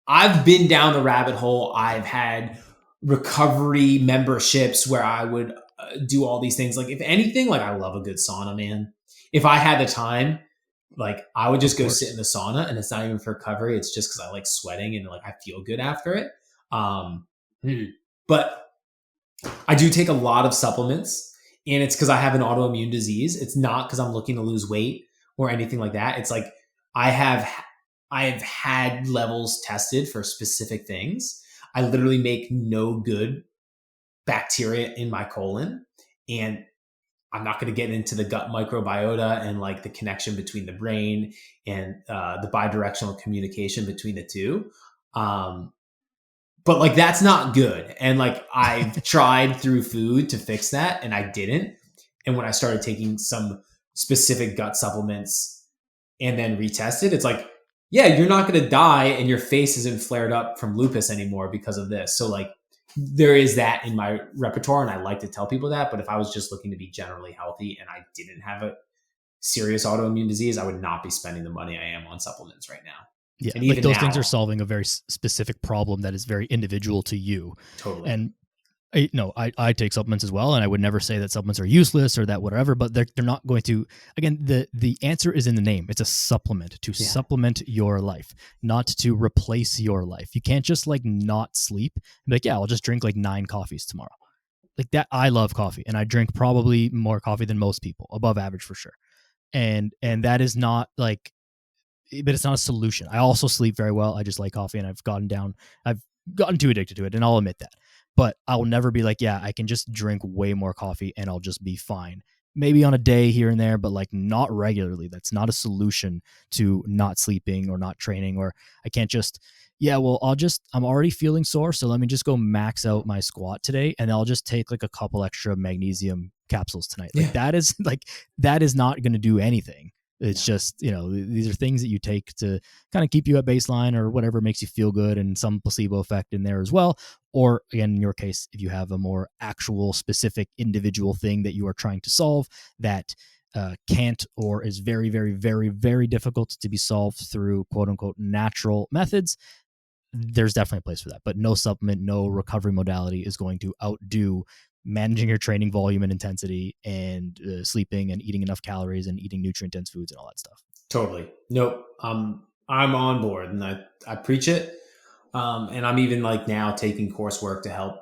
I've been down the rabbit hole. I've had recovery memberships where I would do all these things. Like if anything, like I love a good sauna, man. If I had the time, like I would just go sit in the sauna, and it's not even for recovery. It's just because I like sweating and like I feel good after it. But I do take a lot of supplements, and it's because I have an autoimmune disease. It's not because I'm looking to lose weight or anything like that. It's like I've had levels tested for specific things. I literally make no good bacteria in my colon, and I'm not going to get into the gut microbiota and like the connection between the brain and the bidirectional communication between the two. but like that's not good. And like I've tried through food to fix that and I didn't. And when I started taking some specific gut supplements and then retested, it's like, yeah, you're not going to die and your face isn't flared up from lupus anymore because of this. So like there is that in my repertoire and I like to tell people that. But if I was just looking to be generally healthy and I didn't have a serious autoimmune disease, I would not be spending the money I am on supplements right now. Yeah, And like even those things now, are solving a very specific problem that is very individual to you. totally. And I take supplements as well, and I would never say that supplements are useless or that whatever, but they're not going to. Again, the answer is in the name. It's a supplement to supplement your life, not to replace your life. You can't just like not sleep and be like, yeah, I'll just drink like 9 coffees tomorrow. Like that, I love coffee, and I drink probably more coffee than most people, above average for sure. And that is not like, but it's not a solution. I also sleep very well. I just like coffee, and I've gotten too addicted to it, and I'll admit that. But I will never be like, yeah, I can just drink way more coffee and I'll just be fine. Maybe on a day here and there, but like not regularly. That's not a solution to not sleeping or not training. Or I can't just, yeah, well, I'm already feeling sore, so let me just go max out my squat today, and I'll just take like a couple extra magnesium capsules tonight. Like that is not going to do anything. It's just, these are things that you take to kind of keep you at baseline or whatever makes you feel good, and some placebo effect in there as well. Or again, in your case, if you have a more actual specific individual thing that you are trying to solve that can't or is very, very, very, very difficult to be solved through quote unquote natural methods, there's definitely a place for that. But no supplement, no recovery modality is going to outdo managing your training volume and intensity and sleeping and eating enough calories and eating nutrient dense foods and all that stuff. Totally. Nope. I'm on board and I preach it. And I'm even like now taking coursework to help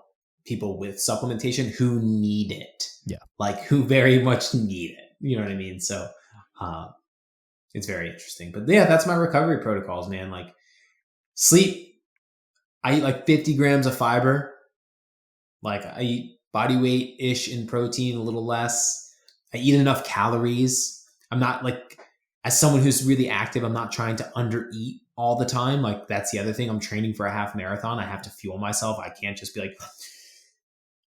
people with supplementation who need it. Yeah. Like who very much need it. You know what I mean? So, it's very interesting, but yeah, that's my recovery protocols, man. Like sleep. I eat like 50 grams of fiber. Like I eat body weight ish in protein, a little less. I eat enough calories. I'm not like, as someone who's really active, I'm not trying to undereat all the time. Like that's the other thing. I'm training for a half marathon. I have to fuel myself. I can't just be like,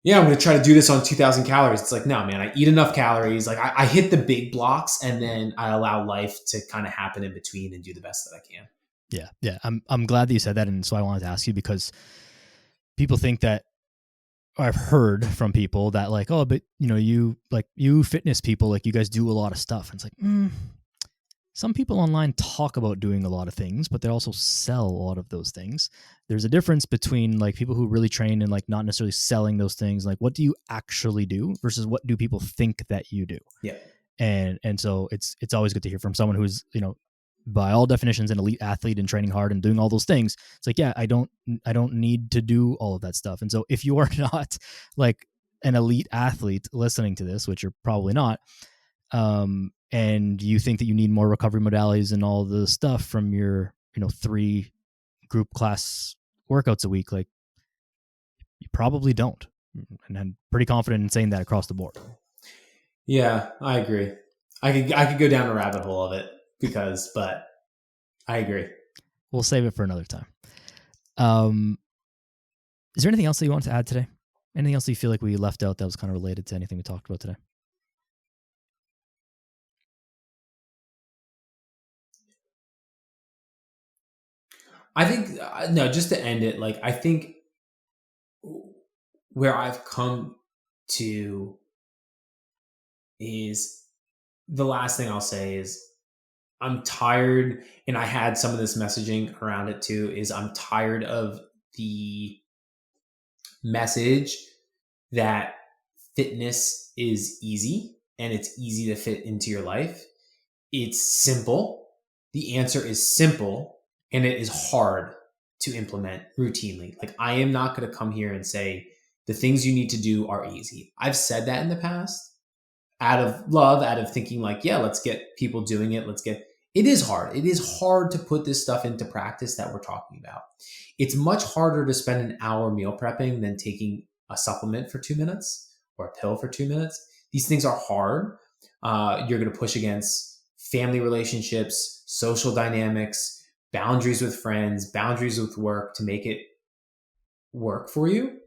yeah, I'm going to try to do this on 2,000 calories. It's like, no, man, I eat enough calories. Like I hit the big blocks and then I allow life to kind of happen in between and do the best that I can. Yeah. Yeah. I'm glad that you said that. And so I wanted to ask you, because people think that, I've heard from people that like, oh, but you fitness people, like you guys do a lot of stuff. And it's like, some people online talk about doing a lot of things, but they also sell a lot of those things. There's a difference between like people who really train and like not necessarily selling those things. Like what do you actually do versus what do people think that you do? Yeah. And so it's always good to hear from someone who's, by all definitions, an elite athlete and training hard and doing all those things. It's like, yeah, I don't need to do all of that stuff. And so if you are not like an elite athlete listening to this, which you're probably not, and you think that you need more recovery modalities and all the stuff from your, 3 group class workouts a week, like you probably don't. And I'm pretty confident in saying that across the board. Yeah, I agree. I could go down a rabbit hole of it but I agree. We'll save it for another time. Is there anything else that you want to add today? Anything else that you feel like we left out that was kind of related to anything we talked about today? I think, no, just to end it, like, I think where I've come to is the last thing I'll say is I'm tired, and I had some of this messaging around it too, is I'm tired of the message that fitness is easy and it's easy to fit into your life. It's simple. The answer is simple, and it is hard to implement routinely. Like I am not going to come here and say the things you need to do are easy. I've said that in the past out of love, out of thinking like, yeah, let's get people doing it. It is hard. It is hard to put this stuff into practice that we're talking about. It's much harder to spend an hour meal prepping than taking a supplement for 2 minutes or a pill for 2 minutes. These things are hard. You're going to push against family relationships, social dynamics, boundaries with friends, boundaries with work to make it work for you.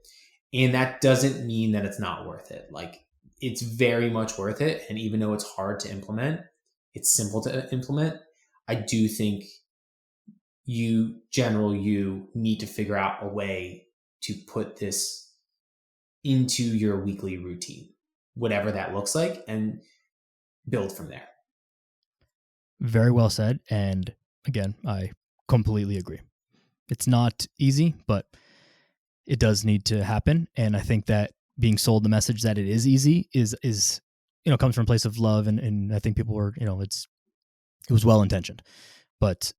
And that doesn't mean that it's not worth it. Like, it's very much worth it. And even though it's hard to implement, it's simple to implement. I do think you need to figure out a way to put this into your weekly routine, whatever that looks like, and build from there. Very well said. And again, I completely agree. It's not easy, but it does need to happen. And I think that being sold the message that it is easy is comes from a place of love. And I think people were, it was well intentioned, but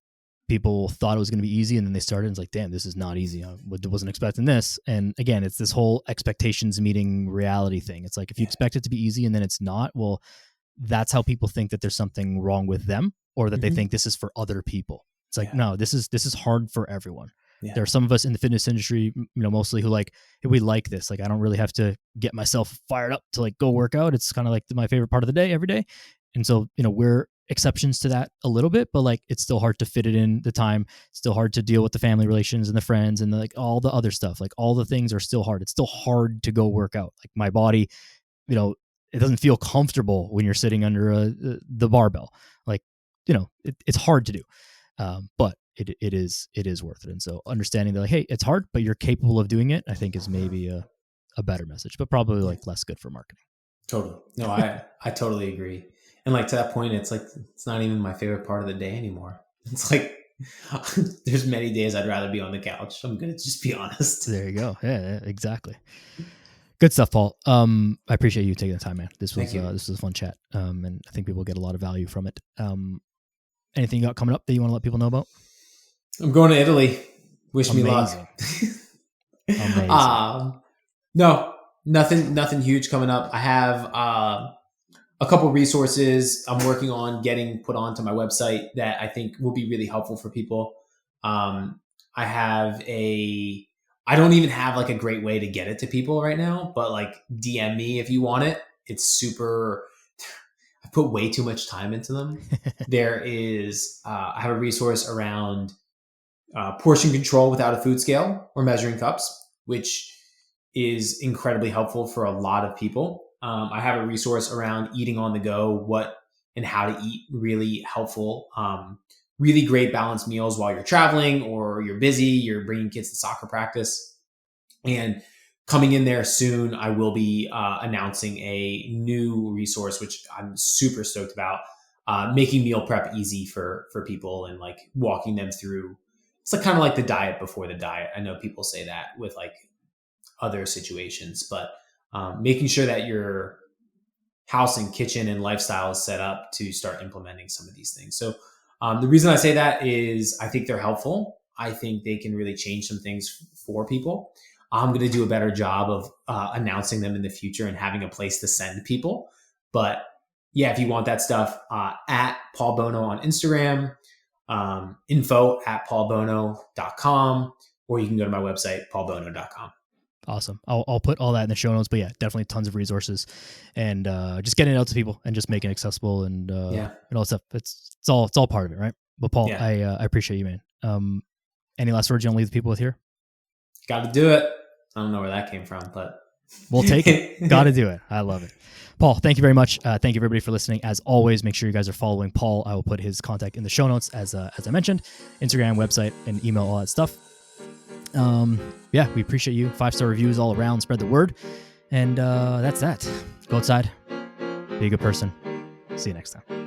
people thought it was going to be easy. And then they started and it's like, damn, this is not easy. I wasn't expecting this. And again, it's this whole expectations meeting reality thing. It's like, if you expect it to be easy and then it's not, well, that's how people think that there's something wrong with them, or that they think this is for other people. It's like, no, this is hard for everyone. Yeah. There are some of us in the fitness industry, mostly who like, hey, we like this. Like, I don't really have to get myself fired up to like go work out. It's kind of like my favorite part of the day every day. And so, we're exceptions to that a little bit, but like, it's still hard to fit it in the time. It's still hard to deal with the family relations and the friends and like all the other stuff. Like, all the things are still hard. It's still hard to go work out. Like, my body, it doesn't feel comfortable when you're sitting under the barbell. Like, it's hard to do. But it is worth it. And so understanding that, like, hey, it's hard, but you're capable of doing it, I think is maybe a better message, but probably like less good for marketing. Totally. No, I totally agree. And like, to that point, it's like, it's not even my favorite part of the day anymore. It's like, there's many days I'd rather be on the couch. I'm going to just be honest. There you go. Yeah, exactly. Good stuff, Paul. I appreciate you taking the time, man. This was a fun chat. And I think people get a lot of value from it. Anything you got coming up that you want to let people know about? I'm going to Italy. Wish me luck. Amazing. No, nothing huge coming up. I have a couple resources I'm working on getting put onto my website that I think will be really helpful for people. I don't even have like a great way to get it to people right now, but like, DM me if you want it. It's super, I put way too much time into them. There is, I have a resource around portion control without a food scale or measuring cups, which is incredibly helpful for a lot of people. I have a resource around eating on the go, what and how to eat, really helpful. Really great balanced meals while you're traveling or you're busy, you're bringing kids to soccer practice. And coming in there soon, I will be announcing a new resource, which I'm super stoked about, making meal prep easy for people and like walking them through. It's like kind of like the diet before the diet. I know people say that with like other situations, but making sure that your house and kitchen and lifestyle is set up to start implementing some of these things. So the reason I say that is I think they're helpful. I think they can really change some things for people. I'm going to do a better job of announcing them in the future and having a place to send people. But yeah, if you want that stuff, at Paul Buono on Instagram, info@paulbuono.com, or you can go to my website, paulbuono.com. Awesome. I'll put all that in the show notes, but yeah, definitely tons of resources and just getting it out to people and just making it accessible and all stuff. It's all part of it, right? But Paul, I appreciate you, man. Any last words you want to leave the people with here? Got to do it. I don't know where that came from, but we'll take it. Got to do it. I love it. Paul, thank you very much. Thank you everybody for listening. As always, make sure you guys are following Paul. I will put his contact in the show notes as I mentioned, Instagram, website, and email, all that stuff. We appreciate you. 5-star reviews all around. Spread the word. And that's that. Go outside. Be a good person. See you next time.